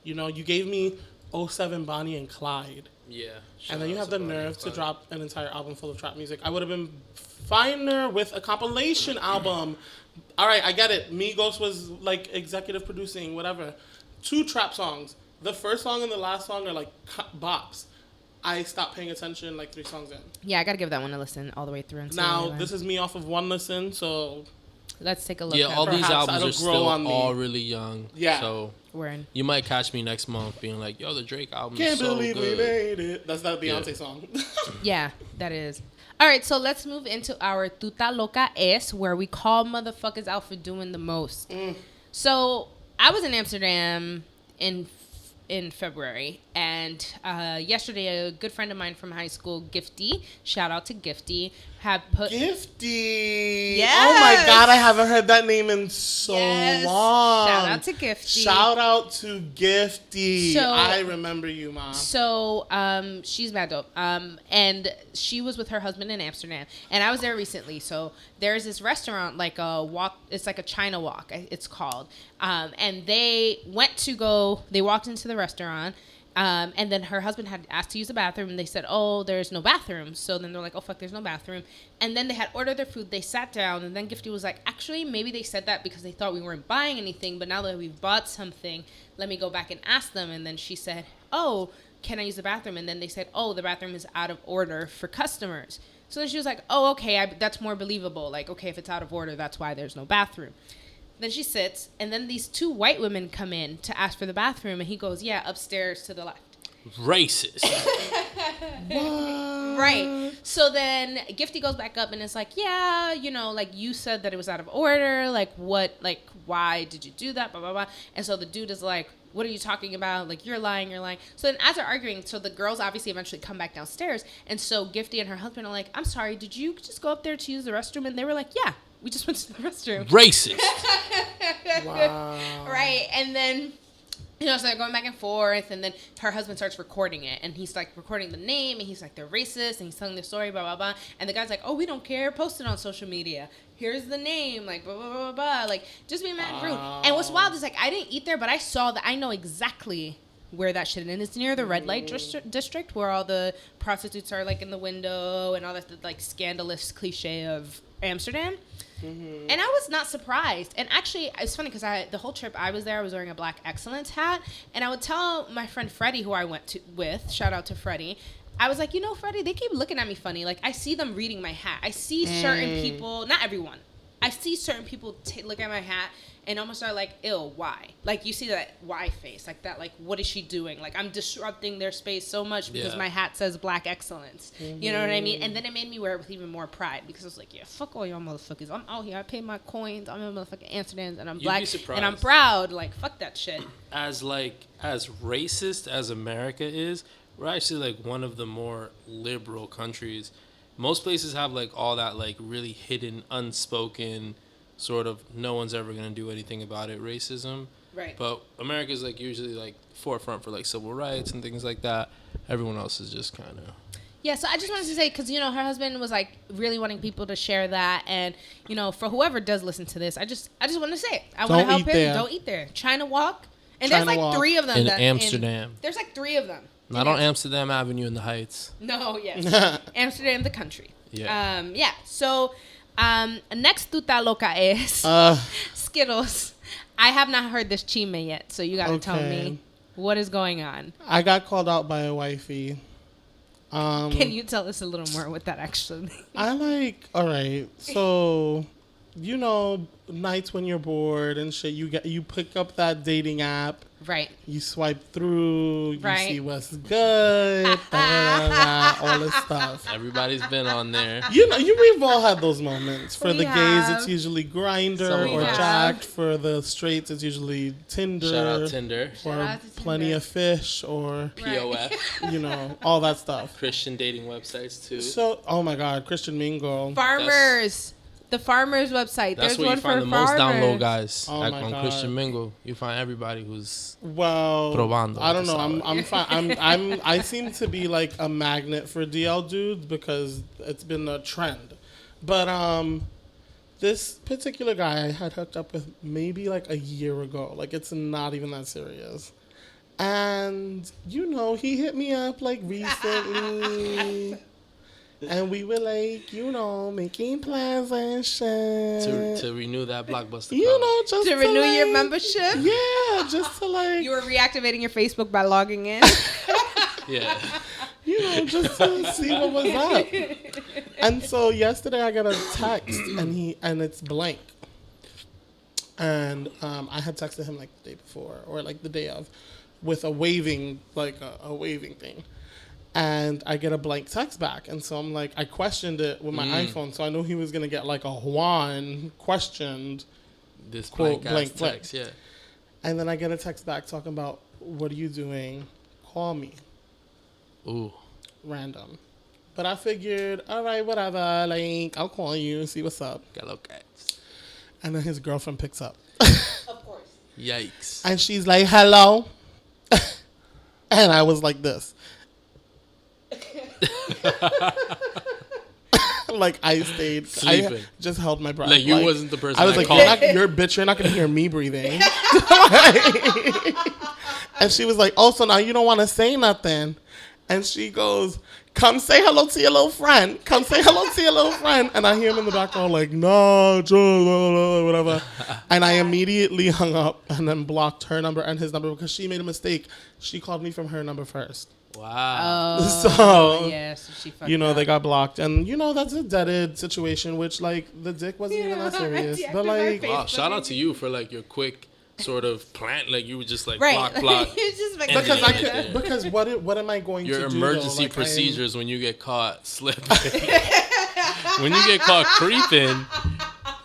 You know, you gave me 07 Bonnie and Clyde. Yeah. And then you have the nerve to drop an entire album full of trap music. I would have been finer with a compilation album. All right, I get it. Migos was, like, executive producing, whatever. 2 trap songs. The first song and the last song are like bops. I stopped paying attention like 3 songs in. Yeah, I gotta give that one a listen all the way through. Now, this is me off of 1 listen, so... Let's take a look. Yeah, all these albums are still all really young. Yeah. So we're in. You might catch me next month being like, yo, the Drake album Can't is so good. Can't believe we made it. That's that Beyonce song. Yeah, that is. All right, so let's move into our Tuta Loca Es, where we call motherfuckers out for doing the most. So I was in Amsterdam in February, and yesterday a good friend of mine from high school, Gifty, shout out to Gifty, had put Gifty. Yes. Oh my God, I haven't heard that name in so long. Shout out to Gifty. Shout out to Gifty. So, I remember you, Mom. So she's mad dope. And she was with her husband in Amsterdam, and I was there recently. So there's this restaurant, like a walk. It's like a China Walk. It's called. And they walked into the restaurant. And then her husband had asked to use the bathroom, and they said, oh, there's no bathroom. So then they're like, oh, fuck, there's no bathroom. And then they had ordered their food. They sat down, and then Gifty was like, actually, maybe they said that because they thought we weren't buying anything, but now that we've bought something, let me go back and ask them. And then she said, oh, can I use the bathroom? And then they said, oh, the bathroom is out of order for customers. So then she was like, oh, okay, that's more believable. Like, okay, if it's out of order, that's why there's no bathroom. Then she sits, and then these 2 white women come in to ask for the bathroom, and he goes, yeah, upstairs to the left. Racist. Right. So then Gifty goes back up, and it's like, yeah, you know, like, you said that it was out of order. Like, what, like, why did you do that? Blah, blah, blah. And so the dude is like, what are you talking about? Like, you're lying. So then as they're arguing, so the girls obviously eventually come back downstairs, and so Gifty and her husband are like, I'm sorry, did you just go up there to use the restroom? And they were like, yeah. We just went to the restroom. Racist. Wow. Right. And then, you know, so they're going back and forth. And then her husband starts recording it. And he's like recording the name. And he's like, they're racist. And he's telling their story, blah, blah, blah. And the guy's like, oh, we don't care. Post it on social media. Here's the name. Like, blah, blah, blah, blah. Like, just being mad rude. And what's wild is, like, I didn't eat there, but I saw that. I know exactly where that shit is. And it's near the red light district where all the prostitutes are, like, in the window. And all that, like, scandalous cliche of Amsterdam. Mm-hmm. And I was not surprised. And actually, it's funny because the whole trip I was there, I was wearing a Black Excellence hat. And I would tell my friend Freddie, who I went with, shout out to Freddie, I was like, you know, Freddie, they keep looking at me funny. Like, I see them reading my hat. I see certain people, not everyone, I see certain people look at my hat and almost are like, ew, why? Like, you see that why face, like that, like, what is she doing? Like, I'm disrupting their space so much because my hat says Black Excellence. Mm-hmm. You know what I mean? And then it made me wear it with even more pride because I was like, yeah, fuck all y'all motherfuckers. I'm out here. I pay my coins. I'm in motherfucking Amsterdam, and I'm Black, and I'm proud. Like, fuck that shit. As racist as America is, we're actually, like, one of the more liberal countries. most places have like all that like really hidden, unspoken sort of no one's ever gonna do anything about it racism. Right. But America's like usually like forefront for like civil rights and things like that. Everyone else is just kind of. Yeah, so I just wanted to say, because, her husband was, like, really wanting people to share that. And, for whoever does listen to this, I just want to say it. I want to help him. There. Don't eat there. China Walk. And China there's, like, Walk. 3 of them. In Amsterdam. There's, like, 3 of them. Not on Amsterdam Avenue in the Heights. No, yes. Amsterdam, the country. Yeah. So, next tuta loca es Skittles. I have not heard this chisme yet, so you got to tell me what is going on. I got called out by a wifey. Can you tell us a little more what that actually means? All right, so, nights when you're bored and shit, you pick up that dating app. Right. You swipe through, you Right. see what's good, all this stuff. Everybody's been on there. We've all had those moments. For We the gays, have. it's usually Grindr Some or of us. Jacked. For the straights, it's usually Tinder. Shout out Tinder. Or Shout out to Plenty Tinder. of Fish or, POF. all that stuff. Christian dating websites too. So, oh my God, Christian Mingle. Farmers. The Farmers website. That's There's where one you find for the most farmers. download guys. Oh Like my on God. Christian Mingle, you find everybody who's Well, Probando, I don't know. that's I'm fine. I seem to be like a magnet for DL dudes because it's been a trend. But this particular guy I had hooked up with maybe like a year ago. Like it's not even that serious. And he hit me up like recently. And we were like, making plans and shit. to renew that Blockbuster. Just To renew your like, membership? Yeah, just to like. You were reactivating your Facebook by logging in? Yeah. Just to see what was up. And so yesterday I got a text and it's blank. And I had texted him like the day before or like the day of with a waving, like a waving thing. And I get a blank text back. And so I'm like, I questioned it with my iPhone. So I knew he was going to get like a Juan questioned. This Quote, blank blank text, yeah. And then I get a text back talking about, what are you doing? Call me. Ooh. Random. But I figured, all right, whatever. Like, I'll call you and see what's up. Hello, cats. And then his girlfriend picks up. Of course. Yikes. And she's like, hello. And I was like this. Like I stayed Sleeping. I just held my breath. Like you wasn't the person I was that like, called. you're a bitch, you're not gonna hear me breathing. And she was like, oh, so now you don't want to say nothing. And she goes, come say hello to your little friend. Come say hello to your little friend. And I hear him in the background like, no, whatever. And I immediately hung up and then blocked her number and his number because she made a mistake. She called me from her number first. Wow. So, yes, she fucked they up. got blocked. And, that's a deaded situation, which, like, the dick wasn't even that serious. But, like, Wow, shout out to you for like your quick sort of plan. Like you were just like Right. block. It's just like, And because then I right could, there. because what am I going Your to do? emergency Like, procedures when you get caught slipping. When you get caught creeping,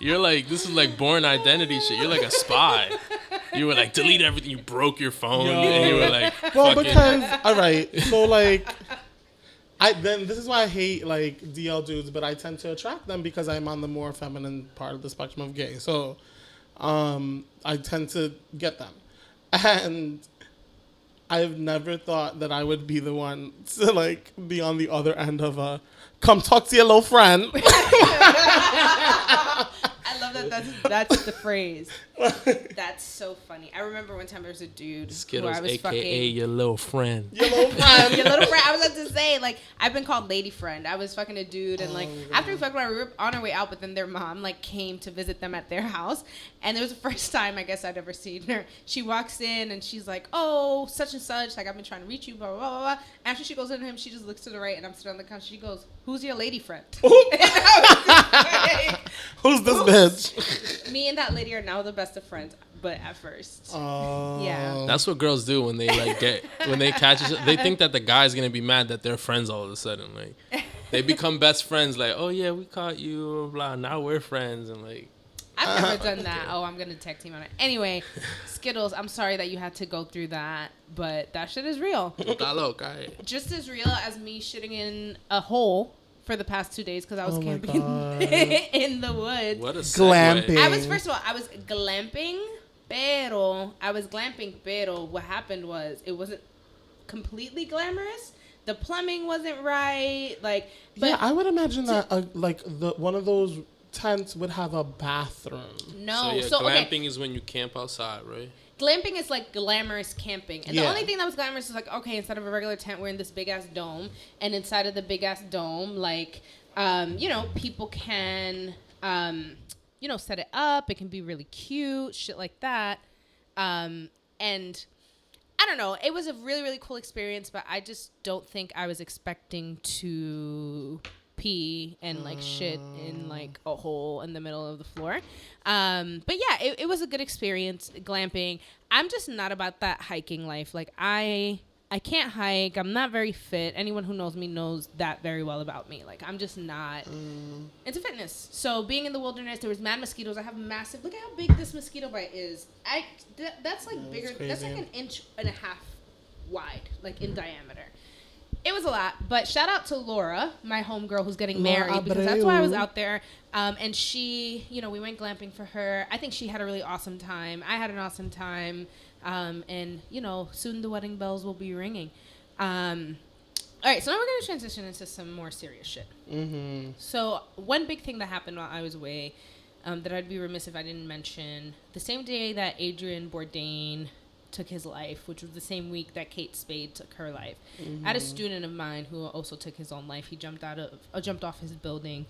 you're like, this is like Born Identity shit. You're like a spy. You were like, delete everything. You broke your phone. Yo. And you were like, Well, fucking. because, all right, so, like, this is why I hate, like, DL dudes, but I tend to attract them because I'm on the more feminine part of the spectrum of gay. So, I tend to get them. And I've never thought that I would be the one to, like, be on the other end of a, come talk to your little friend. I love that. That's the phrase. That's so funny. I remember one time there was a dude Skittles, who I was a.k.a. fucking. your little friend. Your little friend. Your little friend. I was about to say, like, I've been called lady friend. I was fucking a dude, and like after we fucked, we were on our way out, but then their mom like came to visit them at their house, and it was the first time I guess I'd ever seen her. She walks in and she's like, "Oh, such and such. Like I've been trying to reach you." Blah blah blah blah. After she goes into him, she just looks to the right, and I'm sitting on the couch. She goes, "Who's your lady friend?" Who's this bitch? Me and that lady are now the best of friends, but at first, yeah. That's what girls do when they like when they catch each other. They think that the guy's gonna be mad that they're friends all of a sudden. Like they become best friends. Like, oh yeah, we caught you. Blah. Now we're friends and like. I've never done that. Oh, I'm gonna tag team on it. Anyway, Skittles, I'm sorry that you had to go through that, but that shit is real. Está loca, eh? Just as real as me shitting in a hole for the past 2 days because I was Oh my camping God. in the woods. What a Glamping. segue. First of all, I was glamping, pero what happened was it wasn't completely glamorous. The plumbing wasn't right. But yeah, I would imagine that one of those tents would have a bathroom. No. So glamping is when you camp outside, right? Glamping is like glamorous camping. And Yeah. the only thing that was glamorous is like, okay, instead of a regular tent, we're in this big ass dome. And inside of the big ass dome, people can, set it up. It can be really cute, shit like that. And I don't know. It was a really, really cool experience, but I just don't think I was expecting to pee and shit in a hole in the middle of the floor. But yeah, it was a good experience glamping. I'm just not about that hiking life. I can't hike. I'm not very fit. Anyone who knows me knows that very well about me. I'm just not into fitness. So being in the wilderness, there was mad mosquitoes. I have massive. Look at how big this mosquito bite is. That's bigger. That's like 1.5 inches wide, in diameter. It was a lot, but shout out to Laura, my homegirl who's getting married, because that's why I was out there. And she, we went glamping for her. I think she had a really awesome time. I had an awesome time. And soon the wedding bells will be ringing. All right, so now we're going to transition into some more serious shit. Mm-hmm. So one big thing that happened while I was away, that I'd be remiss if I didn't mention, the same day that Adrian Bourdain took his life, which was the same week that Kate Spade took her life. I had a student of mine who also took his own life. He jumped off his building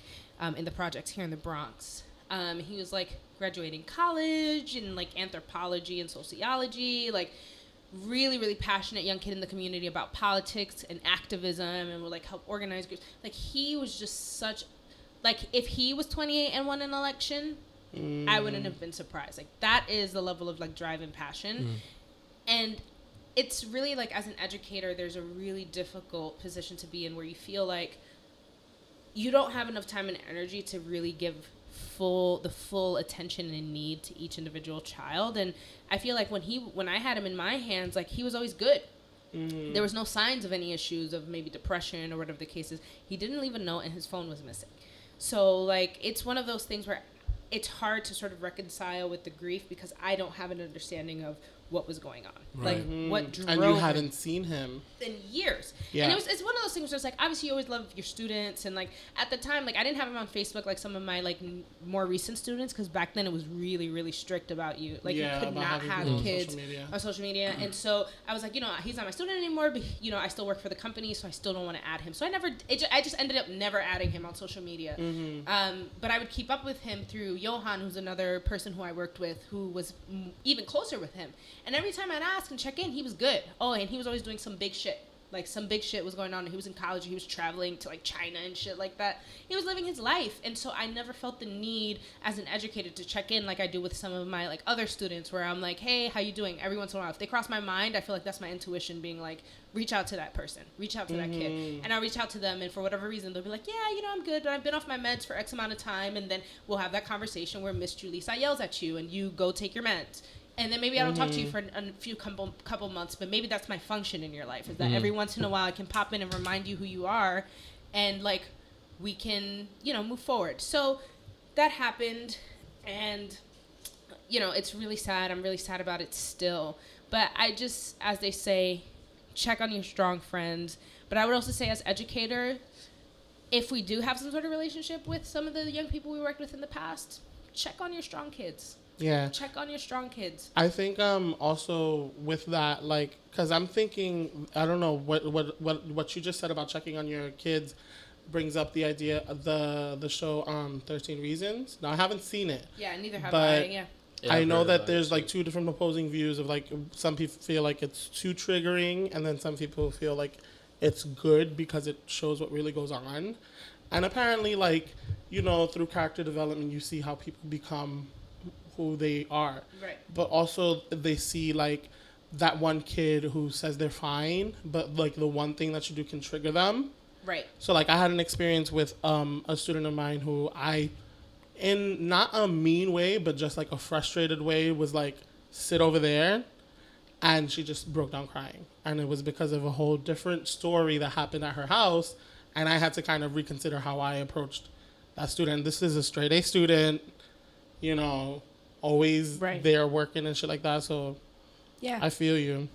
in the projects here in the Bronx. He was graduating college in anthropology and sociology, really, really passionate young kid in the community about politics and activism, and would help organize groups. He was just such, if he was 28 and won an election, I wouldn't have been surprised. That is the level of drive and passion. And it's really as an educator, there's a really difficult position to be in where you feel like you don't have enough time and energy to really give the full attention and need to each individual child. And I feel when I had him in my hands, he was always good. There was no signs of any issues of maybe depression or whatever the case is. He didn't leave a note and his phone was missing. So it's one of those things where it's hard to sort of reconcile with the grief because I don't have an understanding of what was going on. Right. What drove and you hadn't seen him in years. Yeah. And it's one of those things where it's obviously you always love your students, and at the time I didn't have him on Facebook like some of my more recent students, because back then it was really, really strict about you. You could not have kids on social media. And so I was he's not my student anymore, but I still work for the company, so I still don't want to add him. So I just ended up never adding him on social media. But I would keep up with him through Johan, who's another person who I worked with who was even closer with him. And every time I'd ask and check in, he was good. Oh, and he was always doing some big shit. Some big shit was going on. He was in college. He was traveling to China and shit like that. He was living his life. And so I never felt the need as an educator to check in like I do with some of my other students, where I'm hey, how you doing? Every once in a while. If they cross my mind, I feel that's my intuition being reach out to that person. Reach out to that kid. And I'll reach out to them, and for whatever reason, they'll be yeah, I'm good, but I've been off my meds for X amount of time. And then we'll have that conversation where Miss Julissa yells at you and you go take your meds. And then maybe I don't talk to you for a few couple months, but maybe that's my function in your life, is that every once in a while I can pop in and remind you who you are, and we can, move forward. So that happened, and, it's really sad. I'm really sad about it still. But I just, as they say, check on your strong friends. But I would also say, as educator, if we do have some sort of relationship with some of the young people we worked with in the past, check on your strong kids. Yeah. Check on your strong kids. I think also with that, because I'm thinking, I don't know, what you just said about checking on your kids brings up the idea of the show 13 Reasons. Now, I haven't seen it. Yeah, neither have but I. Yeah, I know that there's two different opposing views of some people feel it's too triggering, and then some people feel it's good because it shows what really goes on. And apparently through character development, you see how people become who they are. Right. But also they see that one kid who says they're fine, but the one thing that you do can trigger them. Right. So I had an experience with a student of mine who I, in not a mean way, but just a frustrated way, was sit over there, and she just broke down crying. And it was because of a whole different story that happened at her house, And I had to kind of reconsider how I approached that student. This is a straight A student, you know, always there working and shit like that. So yeah, I feel you.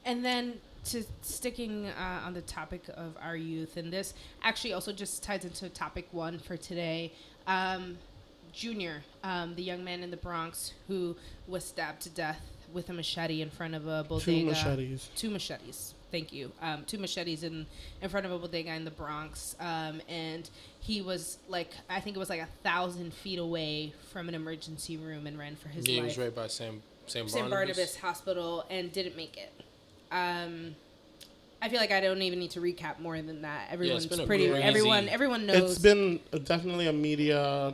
And then to sticking on the topic of our youth, and this actually also just ties into topic 1 for today. Junior, the young man in the Bronx who was stabbed to death with a machete in front of a bodega. Two machetes. Thank you. 2 machetes in front of a bodega in the Bronx. And he was I think it was 1,000 feet away from an emergency room and ran for his life. He was right by St. Barnabas Hospital and didn't make it. I feel like I don't even need to recap more than that. Everyone's everyone knows. It's been definitely a media.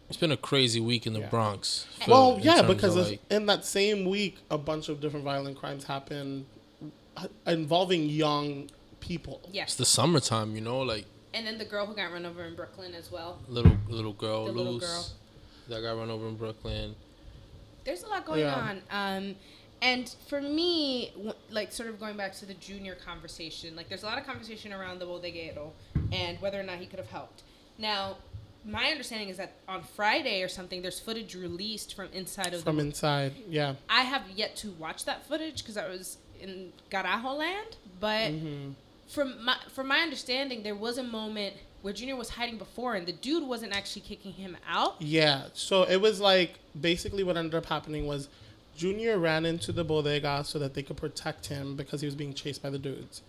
It's been a crazy week in the Bronx. Well, yeah, because in that same week, a bunch of different violent crimes happened involving young people. Yes. It's the summertime, And then the girl who got run over in Brooklyn as well. Little girl, Luz, that got run over in Brooklyn. There's a lot going on. And for me, sort of going back to the Junior conversation, there's a lot of conversation around the bodeguero and whether or not he could have helped. Now, my understanding is that on Friday or something, there's footage released from inside. Yeah. I have yet to watch that footage because I was in Carajo land, but from my understanding, there was a moment where Junior was hiding before, and the dude wasn't actually kicking him out. Yeah. So it was basically what ended up happening was Junior ran into the bodega so that they could protect him because he was being chased by the dudes.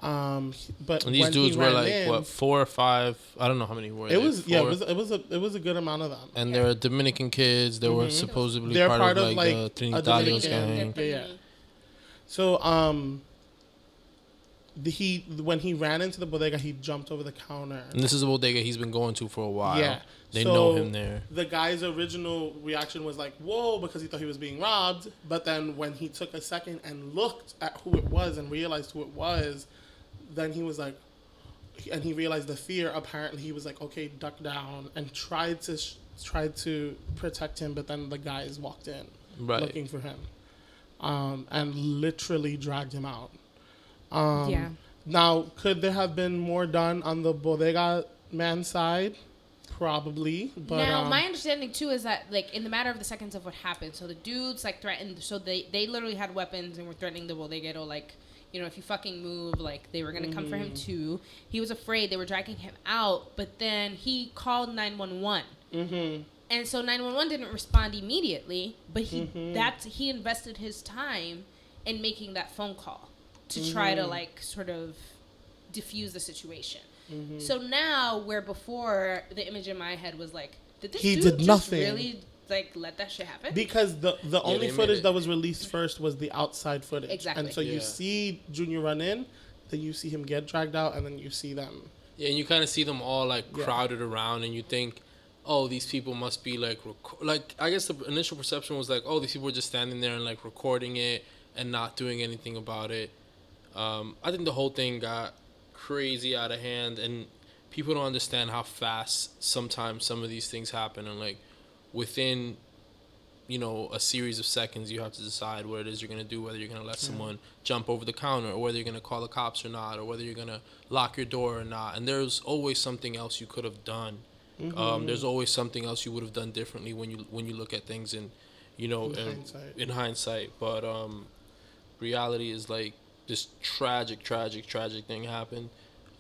But and these dudes were 4 or 5. I don't know how many were. It was a good amount of them. And they're Dominican kids. They were supposedly part of the Trinitarios gang. Yeah. So when he ran into the bodega, he jumped over the counter. And this is a bodega he's been going to for a while. Yeah. They know him there. The guy's original reaction was whoa, because he thought he was being robbed. But then when he took a second and looked at who it was and realized who it was, then he was and he realized the fear. Apparently, he was okay, duck down, and tried to protect him. But then the guys walked in looking for him, and literally dragged him out. Now, could there have been more done on the bodega man side? Probably, but now my understanding too is that in the matter of the seconds of what happened, so the dudes threatened, so they literally had weapons and were threatening the bodeguero, if you fucking move, they were gonna come for him too. He was afraid, they were dragging him out, but then he called 911. And so 911 didn't respond immediately, but he invested his time in making that phone call to try to sort of diffuse the situation. So now, where before the image in my head was did this dude just nothing. Really let that shit happen? Because the only footage that was released first was the outside footage. Exactly. And so you see Junior run in, then you see him get dragged out, and then you see them. Yeah, and you kind of see them all crowded around, and you think, oh, these people must be I guess the initial perception was oh, these people were just standing there and recording it and not doing anything about it. I think the whole thing got crazy out of hand, and people don't understand how fast sometimes some of these things happen, and within a series of seconds you have to decide what it is you're going to do, whether you're going to let someone jump over the counter, or whether you're going to call the cops or not, or whether you're going to lock your door or not. And there's always something else you could have done. There's always something else you would have done differently when you look at things in hindsight. But reality is this tragic thing happened.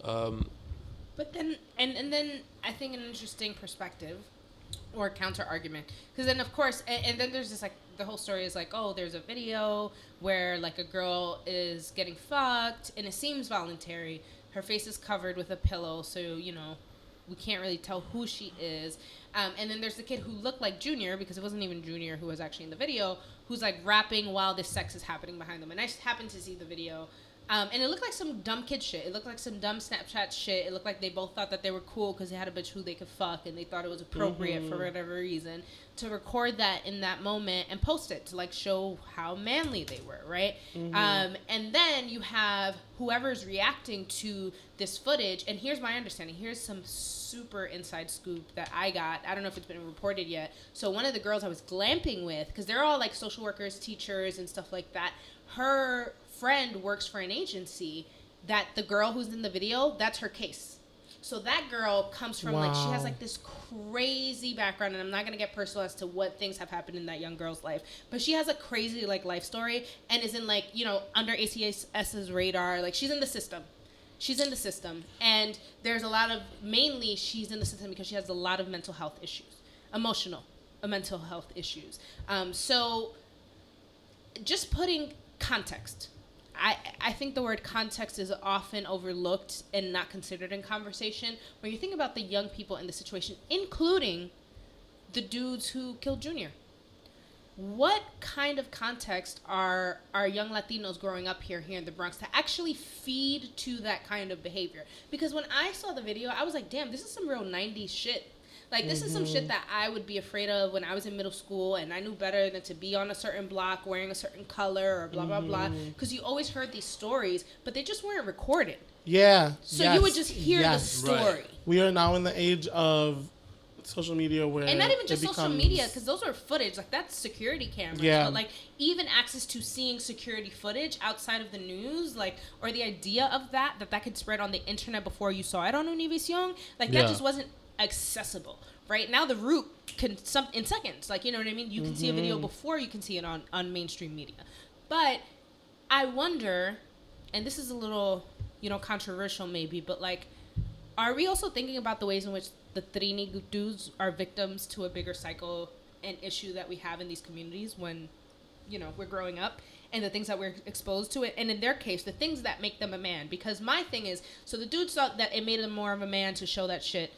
But then, and then I think an interesting perspective or counter argument, because then of course, and then there's this the whole story is oh, there's a video where a girl is getting fucked and it seems voluntary. Her face is covered with a pillow, so we can't really tell who she is. And then there's the kid who looked like Junior, because it wasn't even Junior who was actually in the video, who's rapping while this sex is happening behind them. And I just happened to see the video. And it looked like some dumb kid shit. It looked like some dumb Snapchat shit. It looked like they both thought that they were cool because they had a bitch who they could fuck, and they thought it was appropriate for whatever reason to record that in that moment and post it to show how manly they were, right? And then you have whoever's reacting to this footage, and here's my understanding. Here's some super inside scoop that I got. I don't know if it's been reported yet. So one of the girls I was glamping with, because they're all social workers, teachers, and stuff like that, her friend works for an agency that the girl who's in the video, that's her case. So that girl comes from like, she has like this crazy background, and I'm not gonna get personal as to what things have happened in that young girl's life, but she has a crazy like life story, and is in like, you know, under ACS's radar. Like, she's in the system. She's in the system, and there's a lot of, mainly she's in the system because she has a lot of mental health issues, mental health issues. So just putting context. I think the word context is often overlooked and not considered in conversation. When you think about the young people in the situation, including the dudes who killed Junior, what kind of context are young Latinos growing up here in the Bronx to actually feed to that kind of behavior? Because when I saw the video, I was like, damn, this is some real 90s shit. Like, this is some shit that I would be afraid of when I was in middle school, and I knew better than to be on a certain block wearing a certain color or blah, blah, blah. Because you always heard these stories, but they just weren't recorded. Yeah. So you would just hear the story. Right. We are now in the age of social media where, and not even just social media, because those are footage, like that's security cameras, but like even access to seeing security footage outside of the news, like, or the idea of that could spread on the internet before you saw it on Univision, like that just wasn't accessible. Right now the root can in seconds, like, you know what I mean, you can see a video before you can see it on mainstream media. But I wonder, and this is a little, you know, controversial maybe, but like, are we also thinking about the ways in which the Trini dudes are victims to a bigger cycle and issue that we have in these communities when, you know, we're growing up, and the things that we're exposed to it, and in their case, the things that make them a man? Because my thing is, so the dudes thought that it made them more of a man to show that shit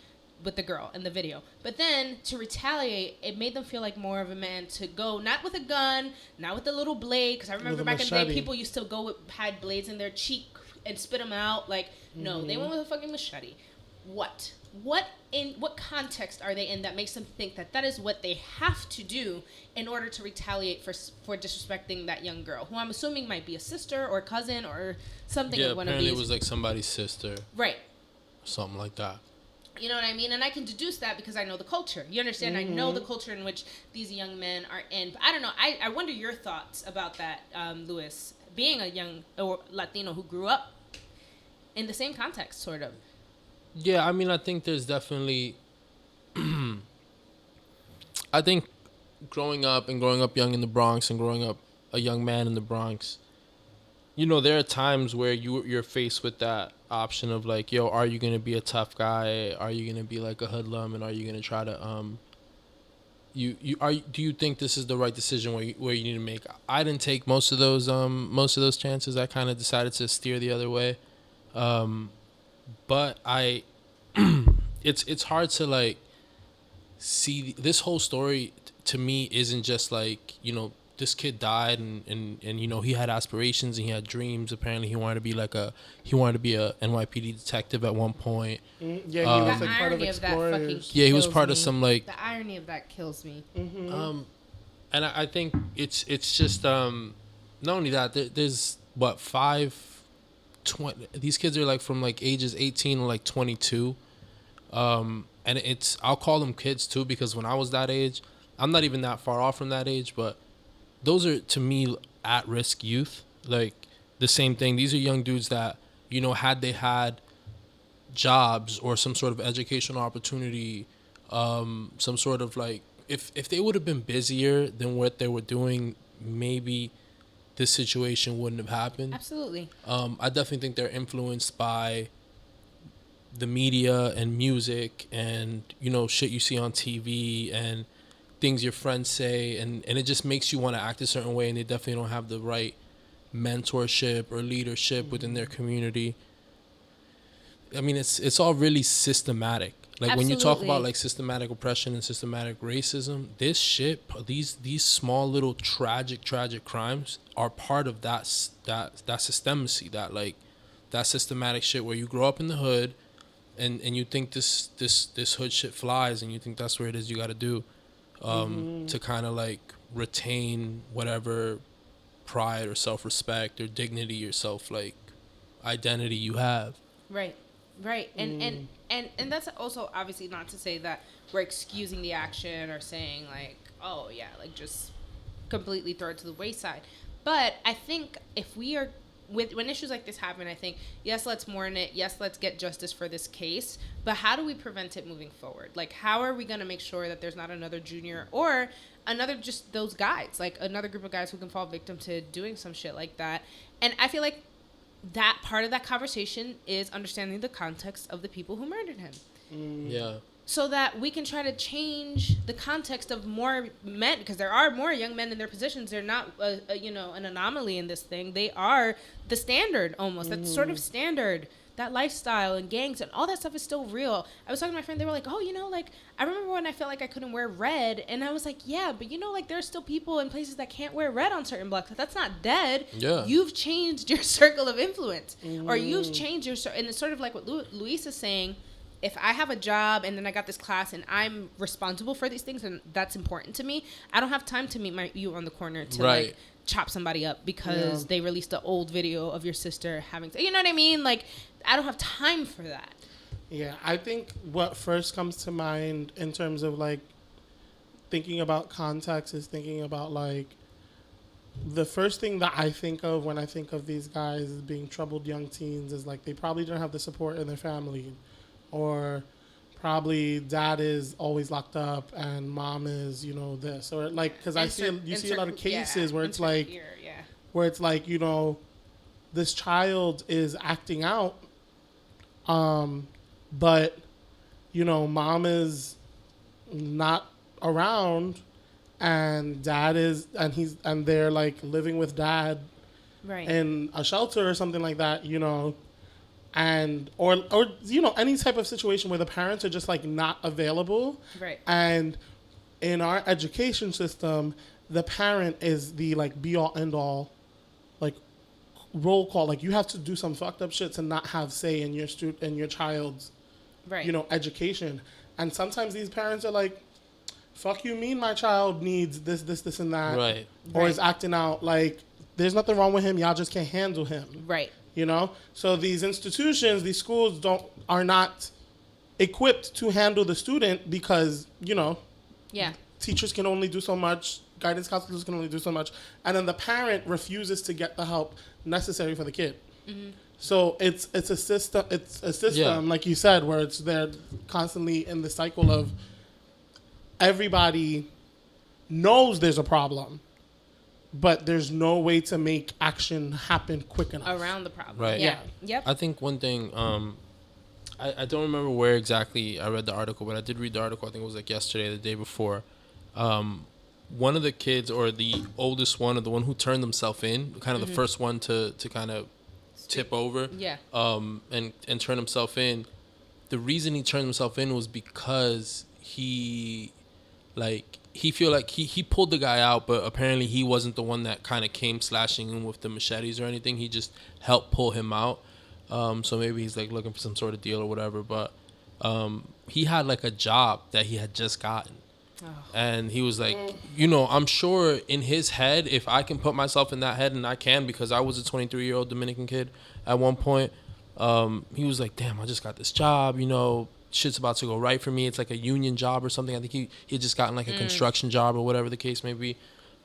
with the girl in the video, but then to retaliate, it made them feel like more of a man to go, not with a gun, not with a little blade, because I remember back in the day, people used to go with, had blades in their cheek and spit them out, like, no, they went with a fucking machete. What context are they in that makes them think that that is what they have to do in order to retaliate for disrespecting that young girl, who I'm assuming might be a sister or cousin or something? Yeah, of one of apparently these. it was like somebody's sister, right? Something like that. You know what I mean? And I can deduce that because I know the culture. You understand? I know the culture in which these young men are in. But I don't know. I wonder your thoughts about that, Luis, being a young or Latino who grew up in the same context, sort of. Yeah, I mean, I think there's definitely... I think growing up young in the Bronx and growing up a young man in the Bronx, you know, there are times where you're faced with that option of like, yo, are you going to be a tough guy? Are you going to be like a hoodlum? And are you going to try to... do you think this is the right decision where you need to make? I didn't take most of those chances. I kind of decided to steer the other way. But it's hard to like see this whole story. To me, isn't just like, you know, this kid died and you know, he had aspirations and he had dreams. Apparently he wanted to be a NYPD detective at one point. Yeah, he was like part of Explorers. Yeah, he was part of some like... The irony of that kills me. And I think it's just not only that, there's what 20, these kids are like from like ages 18 to like 22, and I'll call them kids too, because when I was that age, I'm not even that far off from that age, but those are to me at-risk youth. Like the same thing, these are young dudes that, you know, had they had jobs or some sort of educational opportunity, some sort of like, if they would have been busier than what they were doing, maybe this situation wouldn't have happened. Absolutely. I definitely think they're influenced by the media and music and, you know, shit you see on TV and things your friends say, and it just makes you want to act a certain way, and they definitely don't have the right mentorship or leadership within their community. I mean, it's all really systematic. Like Absolutely. When you talk about like systematic oppression and systematic racism, this shit, these small little tragic crimes are part of that systemacy, that systematic shit where you grow up in the hood, and you think this hood shit flies, and you think that's where it is you got to do, to kind of like retain whatever pride or self-respect or dignity or self like identity you have. Right. And that's also obviously not to say that we're excusing the action or saying like, oh yeah, like just completely throw it to the wayside. But I think if we are when issues like this happen, I think, yes, let's mourn it. Yes, let's get justice for this case. But how do we prevent it moving forward? Like, how are we going to make sure that there's not another junior or another just those guys, like another group of guys who can fall victim to doing some shit like that? And I feel like that part of that conversation is understanding the context of the people who murdered him. Yeah. So that we can try to change the context of more men, because there are more young men in their positions. They're not, an anomaly in this thing. They are the standard almost. That sort of standard, that lifestyle and gangs and all that stuff is still real. I was talking to my friend. They were like, oh, I remember when I felt like I couldn't wear red. And I was like, yeah, but there's still people in places that can't wear red on certain blocks. That's not dead. Yeah. You've changed your circle of influence. Or you've changed and it's sort of like what Luis is saying. If I have a job and then I got this class and I'm responsible for these things and that's important to me, I don't have time to meet you on the corner to like chop somebody up because they released an old video of your sister having, you know what I mean? Like, I don't have time for that. Yeah, I think what first comes to mind in terms of like thinking about context is thinking about like the first thing that I think of when I think of these guys as being troubled young teens is like they probably don't have the support in their family. Or probably dad is always locked up and mom is, this. Or like, because I see you see a lot of cases where it's like, this child is acting out, but, mom is not around and dad is, and they're like living with dad in a shelter or something like that, and or any type of situation where the parents are just like not available, and in our education system the parent is the like be all end all like roll call, like you have to do some fucked up shit to not have say in your child's education. And sometimes these parents are like, fuck you mean my child needs this and that, or is acting out, like there's nothing wrong with him, y'all just can't handle him, so these institutions, these schools are not equipped to handle the student because teachers can only do so much, guidance counselors can only do so much, and then the parent refuses to get the help necessary for the kid. So it's a system like you said, where they're constantly in the cycle of everybody knows there's a problem, but there's no way to make action happen quick enough around the problem. Yep. I think one thing, I don't remember where exactly I read the article, but I did read the article. I think it was like yesterday, the day before. One of the kids, or the oldest one, or the one who turned himself in, kind of the first one to kind of tip over, and turn himself in. The reason he turned himself in was because he feel like he pulled the guy out, but apparently he wasn't the one that kind of came slashing him with the machetes or anything. He just helped pull him out. So maybe he's like looking for some sort of deal or whatever. But he had like a job that he had just gotten. And he was like, I'm sure in his head, if I can put myself in that head, and I can because I was a 23-year-old Dominican kid at one point, he was like, damn, I just got this job, shit's about to go right for me. It's like a union job or something. I think he had just gotten like a construction job or whatever the case may be.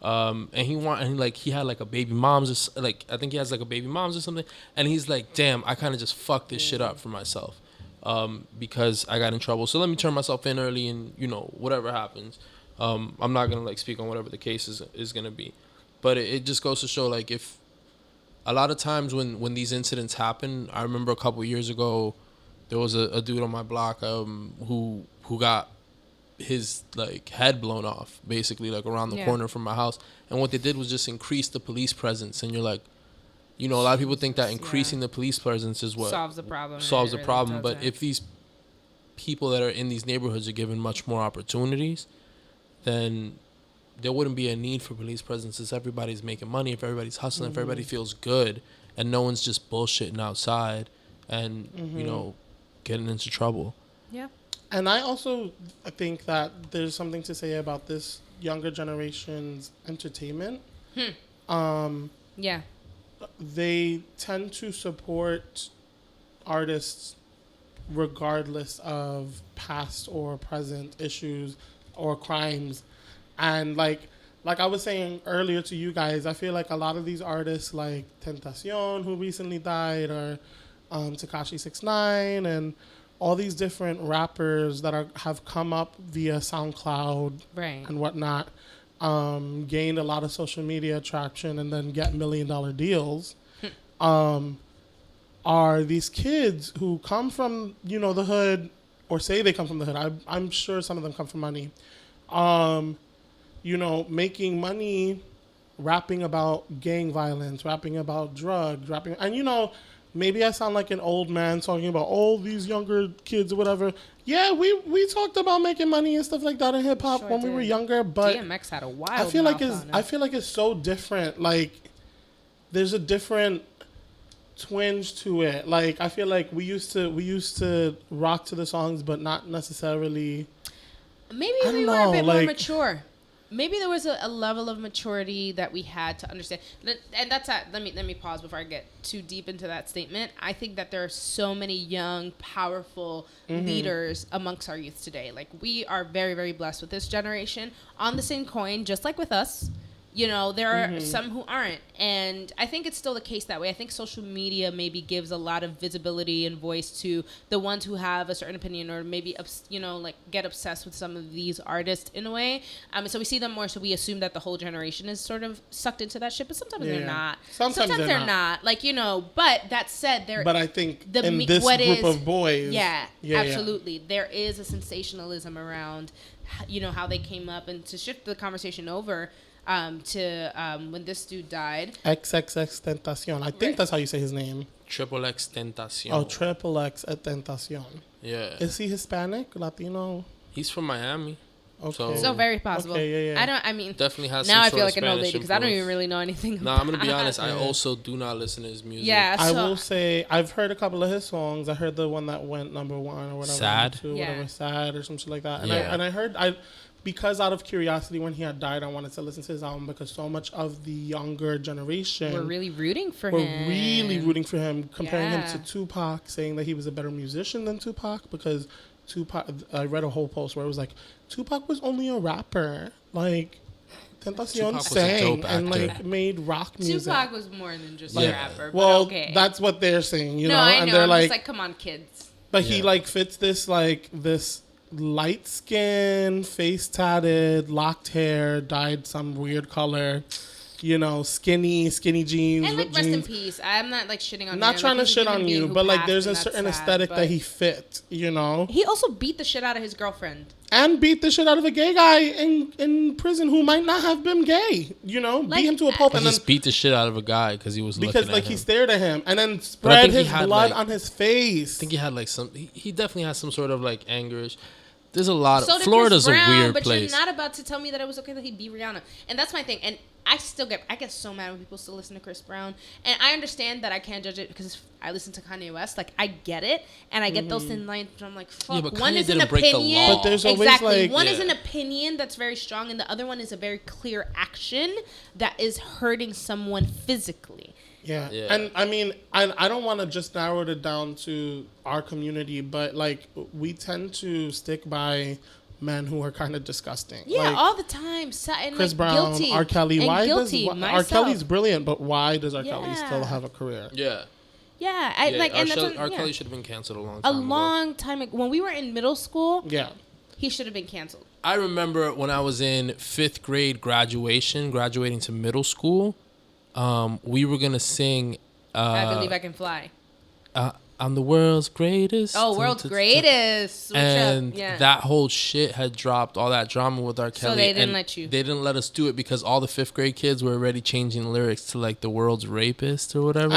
And he had like a baby mom's, I think he has like a baby mom's or something. And he's like, damn, I kind of just fucked this shit up for myself. Because I got in trouble. So let me turn myself in early and, whatever happens. I'm not going to like speak on whatever the case is going to be. But it just goes to show, like, if a lot of times when these incidents happen, I remember a couple years ago, there was a dude on my block who got his like head blown off, basically, like around the corner from my house. And what they did was just increase the police presence. And you're like, a lot of people think that increasing the police presence is what solves the problem. But if these people that are in these neighborhoods are given much more opportunities, then there wouldn't be a need for police presence. If everybody's making money, if everybody's hustling, if everybody feels good, and no one's just bullshitting outside and getting into trouble. Yeah. And I also think that there's something to say about this younger generation's entertainment. Yeah. They tend to support artists regardless of past or present issues or crimes. And like like I was saying earlier to you guys, I feel like a lot of these artists like Tentacion, who recently died, or Tekashi 6ix9ine, and all these different rappers that have come up via SoundCloud and whatnot, gained a lot of social media traction and then get $1 million deals. Are these kids who come from, the hood, or say they come from the hood. I'm sure some of them come from money. Making money, rapping about gang violence, rapping about drugs, and maybe I sound like an old man talking about all these younger kids or whatever. Yeah, we talked about making money and stuff like that in hip hop when we were younger, but DMX had a wild. I feel like it's so different. Like, there's a different twinge to it. Like, I feel like we used to rock to the songs, but not necessarily. Maybe we were a bit more mature. Maybe there was a level of maturity that we had to understand. And that's let me pause before I get too deep into that statement. I think that there are so many young, powerful leaders amongst our youth today. Like, we are very, very blessed with this generation. On the same coin, just like with us, there are some who aren't. And I think it's still the case that way. I think social media maybe gives a lot of visibility and voice to the ones who have a certain opinion, or maybe, get obsessed with some of these artists in a way. So we see them more, so we assume that the whole generation is sort of sucked into that shit, but sometimes they're not. Sometimes they're not. Like, but that said, But I think in this group of boys. Yeah, absolutely. Yeah. There is a sensationalism around, how they came up. And to shift the conversation over, when this dude died. XXXtencion. I think that's how you say his name. XXXtencion. Oh, XXXtencion. Yeah. Is he Hispanic, Latino? He's from Miami. Okay. So very possible. Okay, yeah. Definitely has now some I feel like an old lady because I don't even really know anything. No, I'm gonna be honest. I also do not listen to his music. Yeah, I will say I've heard a couple of his songs. I heard the one that went #1 or whatever. Sad. Whatever, Sad or something like that. And Yeah. I heard because out of curiosity, when he had died, I wanted to listen to his album because so much of the younger generation were really rooting for him. Comparing him to Tupac, saying that he was a better musician than Tupac because Tupac. I read a whole post where it was like Tupac was only a rapper, like Tentacion sang and made rock music. Tupac was more than just a rapper. Well, okay. That's what they're saying, No, I know. and they're I'm just like, come on, kids. But he fits this this light skin, face tatted, locked hair, dyed some weird color, skinny jeans. And rest in peace. I'm not shitting on him. Not trying to shit on you, but there's a certain aesthetic that he fit, He also beat the shit out of his girlfriend. And beat the shit out of a gay guy in prison who might not have been gay, beat him to a pulp. And just beat the shit out of a guy because he was looking at him. He stared at him and then spread his blood on his face. I think he had he definitely has some sort of anger. There's a lot of Florida's a weird place. But you're not about to tell me that it was okay that he beat Rihanna. And that's my thing. And I get so mad when people still listen to Chris Brown. And I understand that I can't judge it because I listen to Kanye West. I get it. And I get those thin lines. But I'm like, fuck. Yeah, but one Kanye is an didn't break the opinion. law. But there's always one is an opinion that's very strong. And the other one is a very clear action that is hurting someone physically. Yeah. And I mean, I don't want to just narrow it down to our community, but we tend to stick by men who are kind of disgusting. Yeah, all the time. And Chris Brown, guilty. R. Kelly. And R. Kelly's brilliant, but why does R. Kelly still have a career? Yeah. Yeah, R. Kelly should have been canceled a long time ago. When we were in middle school, he should have been canceled. I remember when I was in 5th grade graduating to middle school, we were going to sing I Believe I Can Fly. I'm the world's greatest. Oh, world's greatest. And that whole shit had dropped, all that drama with R. Kelly. So they didn't let you. They didn't let us do it because all the 5th grade kids were already changing lyrics to the world's rapist or whatever.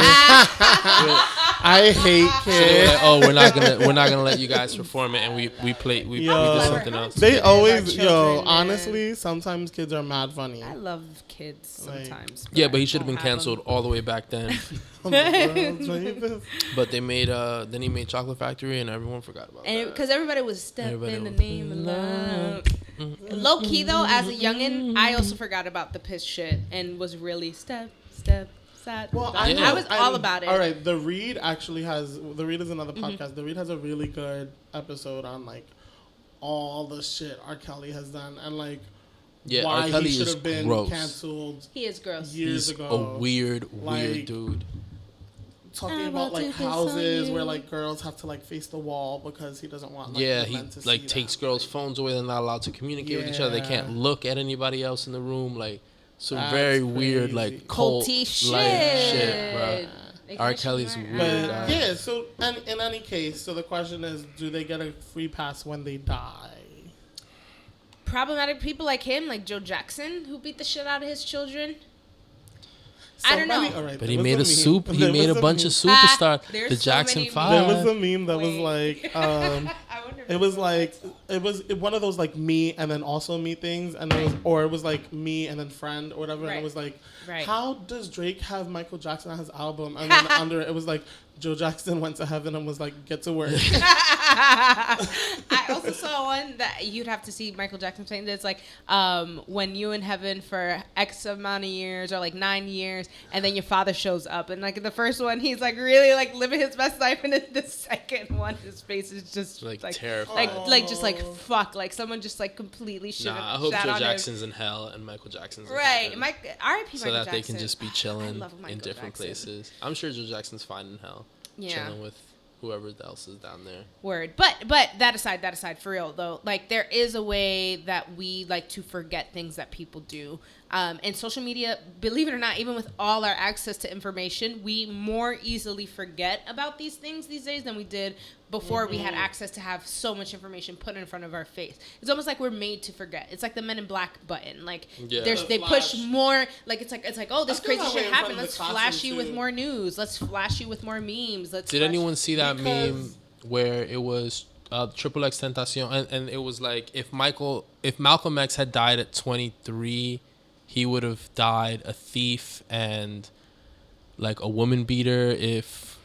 I hate kids. So we're not gonna let you guys perform it, and we did something else. They always honestly, sometimes kids are mad funny. I love kids sometimes. But he should have been canceled all the way back then. But they made then he made Chocolate Factory and everyone forgot about that. Because everybody was stepping in the name of love. Low key though, as a youngin', I also forgot about the piss shit and was really step sad. Well, I was all about it. All right, The Read is another podcast. The Read has a really good episode on all the shit R. Kelly has done and Yeah, why R. Kelly he should is have been gross. canceled He is gross. years He's ago. a weird Like, dude. Talking about like houses where like girls have to like face the wall because he doesn't want like Yeah, the he men to like see takes them. girls' phones away. They're not allowed to communicate with each other. They can't Yeah. look at anybody else in the room. Like some That's very weird, crazy. like cult Culty like shit. shit, bro. R. Kelly's weird. But yeah, so and in any case, so the question is, do they get a free pass when they die? Problematic people like him, like Joe Jackson, who beat the shit out of his children. I don't know. All right, But there he was made a meme. He There made a was bunch meme. of superstars. There's The so Jackson many 5. There was a meme that was Wait. like, I wonder if it was like, it was one of those like me and then also me things, and it was, or it was like me and then friend or whatever, and Right. it was like, Right. how does Drake have Michael Jackson on his album? And then under it was like, Joe Jackson went to heaven and was like, get to work. I also saw one that you'd have to see Michael Jackson saying that's like, when you in heaven for X amount of years or like 9 years, and then your father shows up, and like in the first one he's like really like living his best life, and in the second one his face is just Like, like terrified. like just like fuck, like someone just like completely shit. Nah, I hope shat Joe on him. Jackson's in hell and Michael Jackson's in Right, heaven. Mike. R.I.P. So Michael that Jackson. they can just be I chilling love Michael in different Jackson. places. I'm sure Joe Jackson's fine in hell. Yeah. Chilling with whoever else is down there. Word. But that aside, for real though, like there is a way that we like to forget things that people do. And social media, believe it or not, even with all our access to information, we more easily forget about these things these days than we did before we had access to have so much information put in front of our face. It's almost like we're made to forget. It's like the Men in Black button. Like Yeah. they push more. Like it's like oh, this I feel crazy that way shit in front happened. of the Let's classroom, flash you with too. more news. Let's flash you with more memes. Did flash- anyone see that Because- meme where it was XXXtencion and it was like if Malcolm X had died at 23, he would have died a thief and like a woman beater. If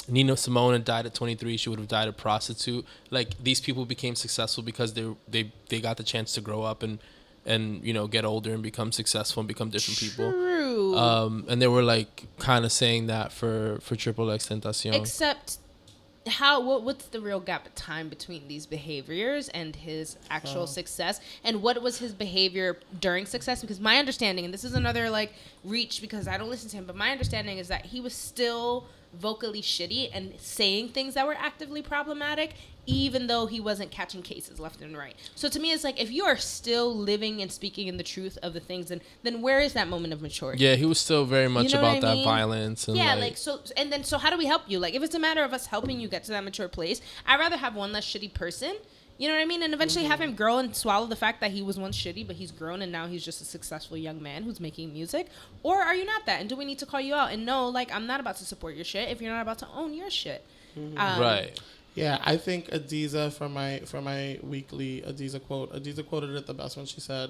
Nina Simone had died at 23, she would have died a prostitute. Like these people became successful because they got the chance to grow up and you know get older and become successful and become different people. True. And they were like kind of saying that for XXXtencion. Except what's the real gap of time between these behaviors and his actual success, and what was his behavior during success? Because my understanding, and this is another like reach because I don't listen to him, but my understanding is that he was still vocally shitty and saying things that were actively problematic even though he wasn't catching cases left and right. So to me, it's like if you are still living and speaking in the truth of the things, then where is that moment of maturity? Yeah, he was still very much You know what about I that mean? violence. And Yeah, so how do we help you? Like if it's a matter of us helping you get to that mature place, I'd rather have one less shitty person. You know what I mean? And eventually have him grow and swallow the fact that he was once shitty, but he's grown and now he's just a successful young man who's making music. Or are you not that? And do we need to call you out? And no, like, I'm not about to support your shit if you're not about to own your shit. right. Yeah, I think Adiza for my weekly Adiza quote. Adiza quoted it the best when she said,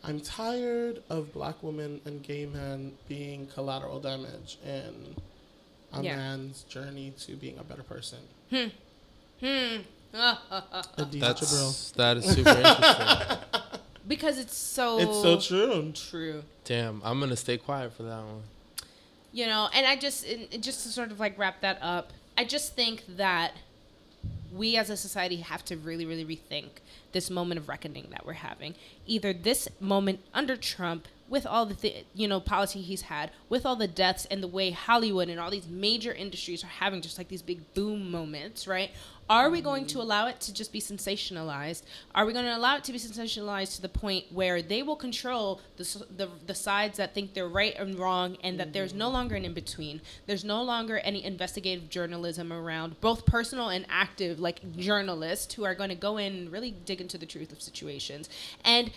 "I'm tired of black women and gay men being collateral damage in a man's journey to being a better person." Adiza Jabril. That is super interesting. Because it's so true. true. Damn, I'm gonna stay quiet for that one. You know, and just to sort of like wrap that up, I just think that we as a society have to really, really rethink this moment of reckoning that we're having. Either this moment under Trump, with all the policy he's had, with all the deaths and the way Hollywood and all these major industries are having just like these big boom moments, right? Are we going to allow it to just be sensationalized? Are we going to allow it to be sensationalized to the point where they will control the sides that think they're right and wrong, and that there's no longer an in-between? There's no longer any investigative journalism around, both personal and active, like journalists who are going to go in and really dig into the truth of situations. And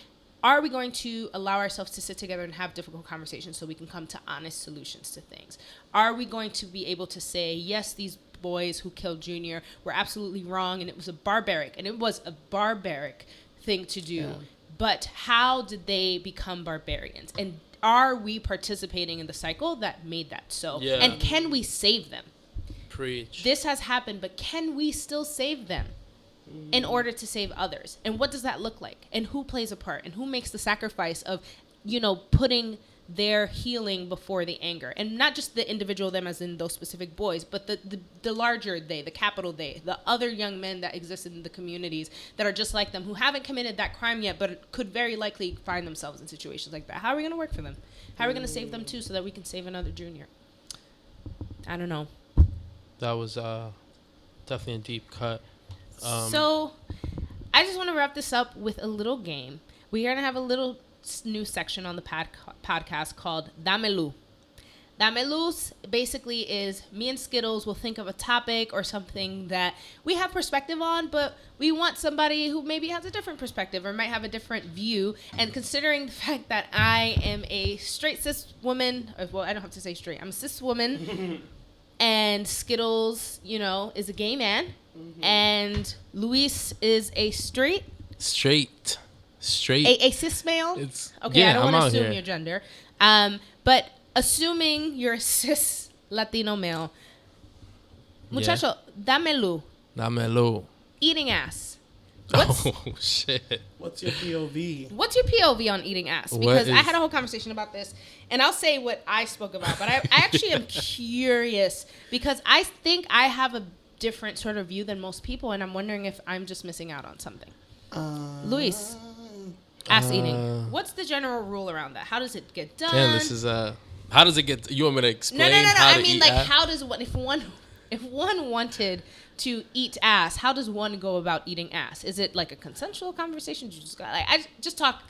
are we going to allow ourselves to sit together and have difficult conversations so we can come to honest solutions to things? Are we going to be able to say, yes, these boys who killed Junior were absolutely wrong, and it was a barbaric thing to do. Yeah. But how did they become barbarians? And are we participating in the cycle that made that so? Yeah. And can we save them? Preach. This has happened, but can we still save them in order to save others? And what does that look like? And who plays a part? And who makes the sacrifice of, putting their healing before the anger. And not just the individual them as in those specific boys, but the larger they, the capital they, the other young men that exist in the communities that are just like them, who haven't committed that crime yet, but could very likely find themselves in situations like that. How are we going to work for them? How are we going to save them too, so that we can save another junior? I don't know. That was definitely a deep cut. So I just want to wrap this up with a little game. We're going to have a little new section on the podcast called Damelu. Damelus basically is me and Skittles will think of a topic or something that we have perspective on, but we want somebody who maybe has a different perspective or might have a different view. And considering the fact that I am a straight cis woman, well, I don't have to say straight, I'm a cis woman, and Skittles, you know, is a gay man, and Luis is a straight. A cis male? Okay, I don't want to assume your gender. But assuming you're a cis Latino male, muchacho, damelu. Eating ass. Shit. What's your POV? What's your POV on eating ass? Because I had a whole conversation about this, and I'll say what I spoke about, but I actually am curious because I think I have a different sort of view than most people, and I'm wondering if I'm just missing out on something. Luis. Ass eating. What's the general rule around that? How does it get done? Damn, this is how does it get? You want me to explain? No. How I to mean, eat like, ass? how does one if one wanted to eat ass? How does one go about eating ass? Is it like a consensual conversation? Do you just got just talk.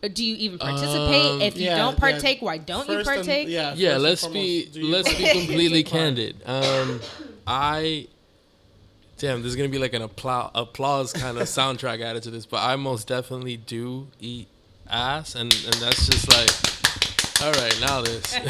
Do you even participate? If you don't partake, why don't you partake? Let's be completely candid. Damn, there's gonna be like an applause kind of soundtrack added to this, but I most definitely do eat ass, and that's just like, all right, now this. All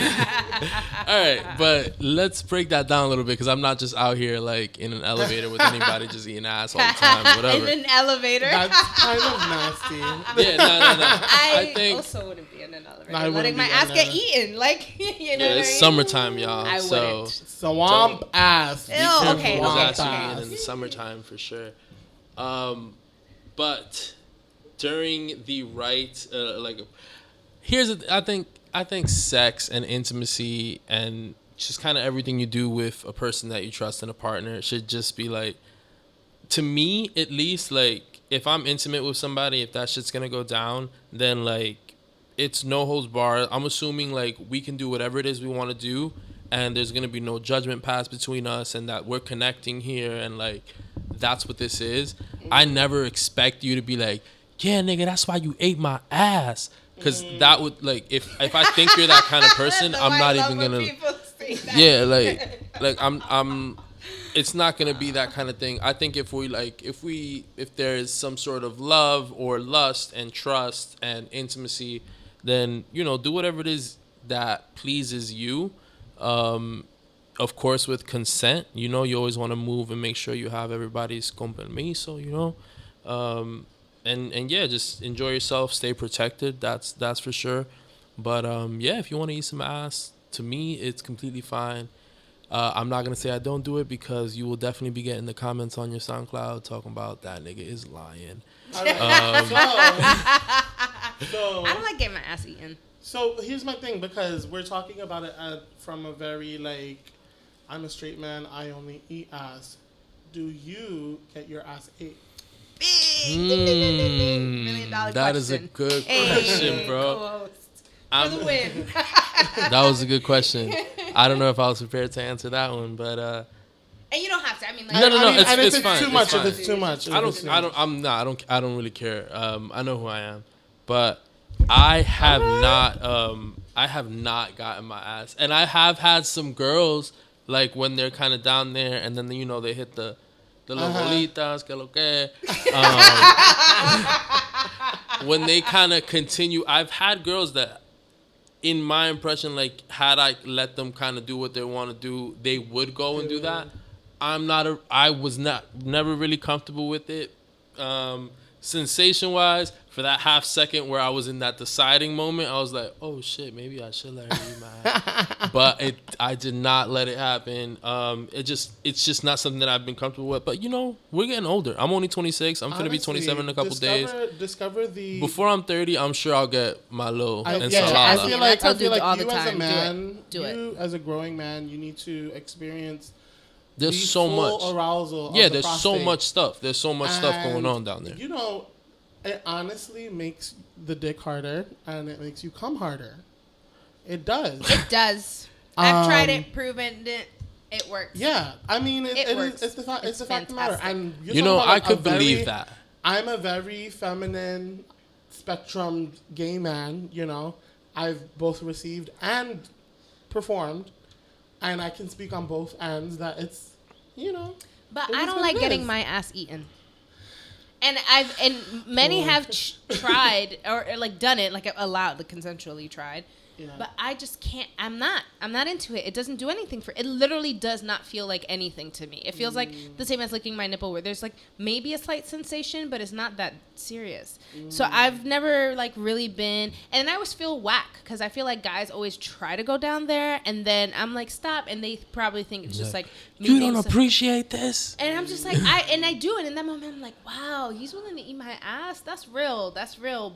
right, but let's break that down a little bit, because I'm not just out here like in an elevator with anybody just eating ass all the time, whatever. In an elevator. That's kind of nasty. Yeah, no. I think also wouldn't be in an elevator. Letting my ass get eaten, like, you know. Yeah, it's summertime, y'all. I wouldn't. Swamp ass. Ew, okay. In the summertime for sure. But during the right, I think sex and intimacy and just kind of everything you do with a person that you trust and a partner should just be like, to me at least, like, if I'm intimate with somebody, if that shit's gonna go down, then like it's no holds barred. I'm assuming like we can do whatever it is we want to do, and there's gonna be no judgment passed between us, and that we're connecting here, and like that's what this is. I never expect you to be like, yeah, nigga, that's why you ate my ass. Because that would, like, if I think you're that kind of person, I'm not even gonna. Yeah, like I'm. It's not gonna be that kind of thing. I think if there is some sort of love or lust and trust and intimacy, then do whatever it is that pleases you. Of course, with consent. You always want to move and make sure you have everybody's compromiso. And yeah, just enjoy yourself, stay protected. That's for sure. But if you want to eat some ass, to me, it's completely fine. I'm not gonna say I don't do it, because you will definitely be getting the comments on your SoundCloud talking about that nigga is lying. So, I don't like getting my ass eaten. So here's my thing, because we're talking about it from a very like, I'm a straight man, I only eat ass. Do you get your ass ate? $1 million that question. Is a good question, bro. For the win. That was a good question. I don't know if I was prepared to answer that one, but and you don't have to. I mean, like, no. It's fine. Too much. If it's too much. I don't really care. I know who I am, but I have not gotten my ass, and I have had some girls like when they're kind of down there, and then they hit the las bolitas, que lo que. When they kind of continue, I've had girls that, in my impression, like, had I let them kind of do what they want to do, they would go and do that. I was never really comfortable with it. sensation wise, for that half second where I was in that deciding moment, I was like, oh shit, maybe I should let her eat my ass. But I did not let it happen. It's just not something that I've been comfortable with. But we're getting older. I'm only 26. I'm gonna be 27 in a couple days. Discover the. Before I'm 30, I'm sure I'll get my little enchilada. I feel like you as a man, do as a growing man, you need to experience. There's so much arousal. Yeah, there's so much stuff. There's so much stuff going on down there. It honestly makes the dick harder, and it makes you come harder. It does. It does. I've tried it, proven it. It works. Yeah, I mean, it works. It's the fact of the matter. And I could believe that. I'm a very feminine spectrum gay man. I've both received and performed, and I can speak on both ends. That it's, But I don't like getting my ass eaten. And many have tried or like done it, like allowed, consensually tried. Yeah. But I just can't. I'm not into it. It doesn't do anything for. It literally does not feel like anything to me. It feels like the same as licking my nipple, where there's maybe a slight sensation, but it's not that serious. So I've never really been, and I always feel whack because I feel like guys always try to go down there, and then I'm like, stop, and they probably think it's just me. You don't appreciate this, and I'm just I do, and in that moment I'm like, wow, he's willing to eat my ass. That's real,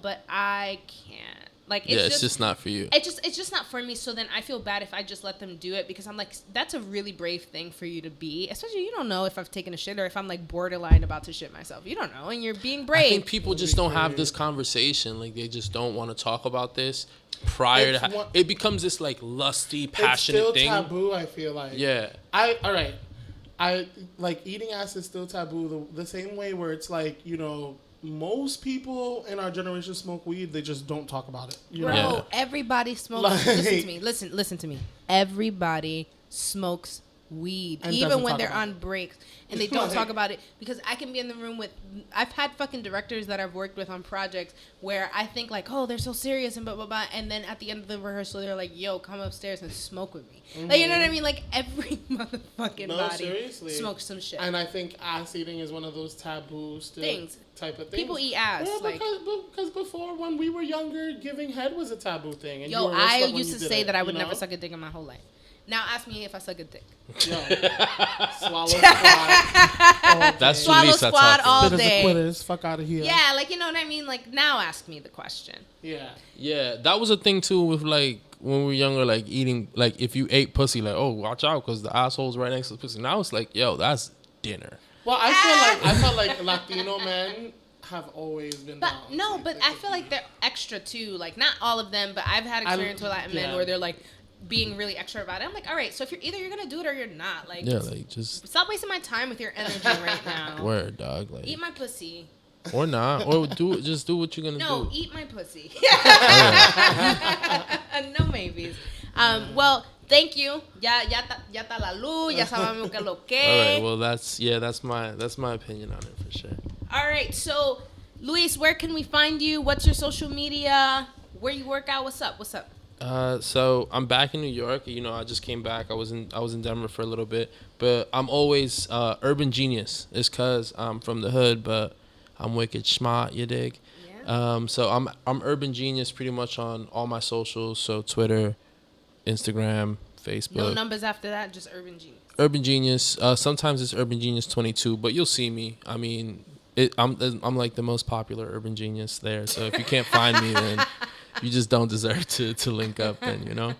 but I can't. It's just not for you. It's just not for me. So then I feel bad if I just let them do it, because I'm like, that's a really brave thing for you to be. Especially, you don't know if I've taken a shit or if I'm borderline about to shit myself. You don't know, and you're being brave. I think people just don't have this conversation. They just don't want to talk about this prior to. It becomes this lusty, passionate thing. It's still taboo. I feel like. Yeah. All right. I eating ass is still taboo. The same way where it's most people in our generation smoke weed. They just don't talk about it. Bro, everybody smokes. Listen to me. Everybody smokes weed, even when they're on breaks, and they don't talk about it, because I can be in the room with. I've had fucking directors that I've worked with on projects where I think oh, they're so serious and blah blah blah, and then at the end of the rehearsal they're like, yo, come upstairs and smoke with me. Mm-hmm. You know what I mean? Every motherfucking body seriously. smokes some shit. And I think ass eating is one of those taboo things. Type of things. People eat ass. Because before, when we were younger, giving head was a taboo thing. And I used to say that I would never suck a dick in my whole life. Now ask me if I suck a dick. Yo, swallow squad. That's swallow squad all day. Quitters, fuck out of here. Yeah, you know what I mean? Now ask me the question. Yeah. Yeah, that was a thing too with when we were younger, eating, if you ate pussy, oh, watch out because the asshole's right next to the pussy. Now it's yo, that's dinner. Well, I feel like Latino men have always been down. But I feel like they're extra too. Not all of them, but I've had experience with Latin men where they're being really extra about it. I'm like, all right, so if you're gonna do it or you're not, just stop wasting my time with your energy right now. Word, dog. Eat my pussy. Or not, or just do what you're gonna do. No, eat my pussy. No maybes. Well, thank you. Ya ta la luz. Ya sabemos que lo que. All right. Well, that's my opinion on it for sure. All right. So, Luis, where can we find you? What's your social media? Where you work out? What's up? So I'm back in New York. I just came back. I was in Denver for a little bit, but I'm always Urban Genius. It's cause I'm from the hood, but I'm wicked smart. You dig? Yeah. So I'm Urban Genius pretty much on all my socials. So Twitter, Instagram, Facebook. No numbers after that. Just Urban Genius. Urban Genius. Sometimes it's Urban Genius 22, but you'll see me. I mean, I'm the most popular Urban Genius there. So if you can't find me, then you just don't deserve to link up, then, I'm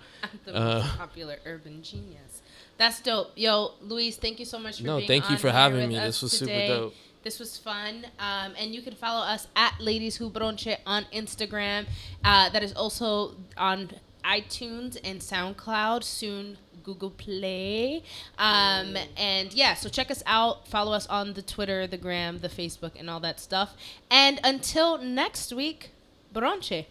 the most popular Urban Genius. That's dope. Yo, Luis, thank you so much for being on. Thank you for having me. This was today. Super dope. This was fun. And you can follow us at Ladies Who Bronche on Instagram. That is also on iTunes and SoundCloud, soon Google Play. And yeah, so check us out. Follow us on the Twitter, the Gram, the Facebook, and all that stuff. And until next week, Bronche.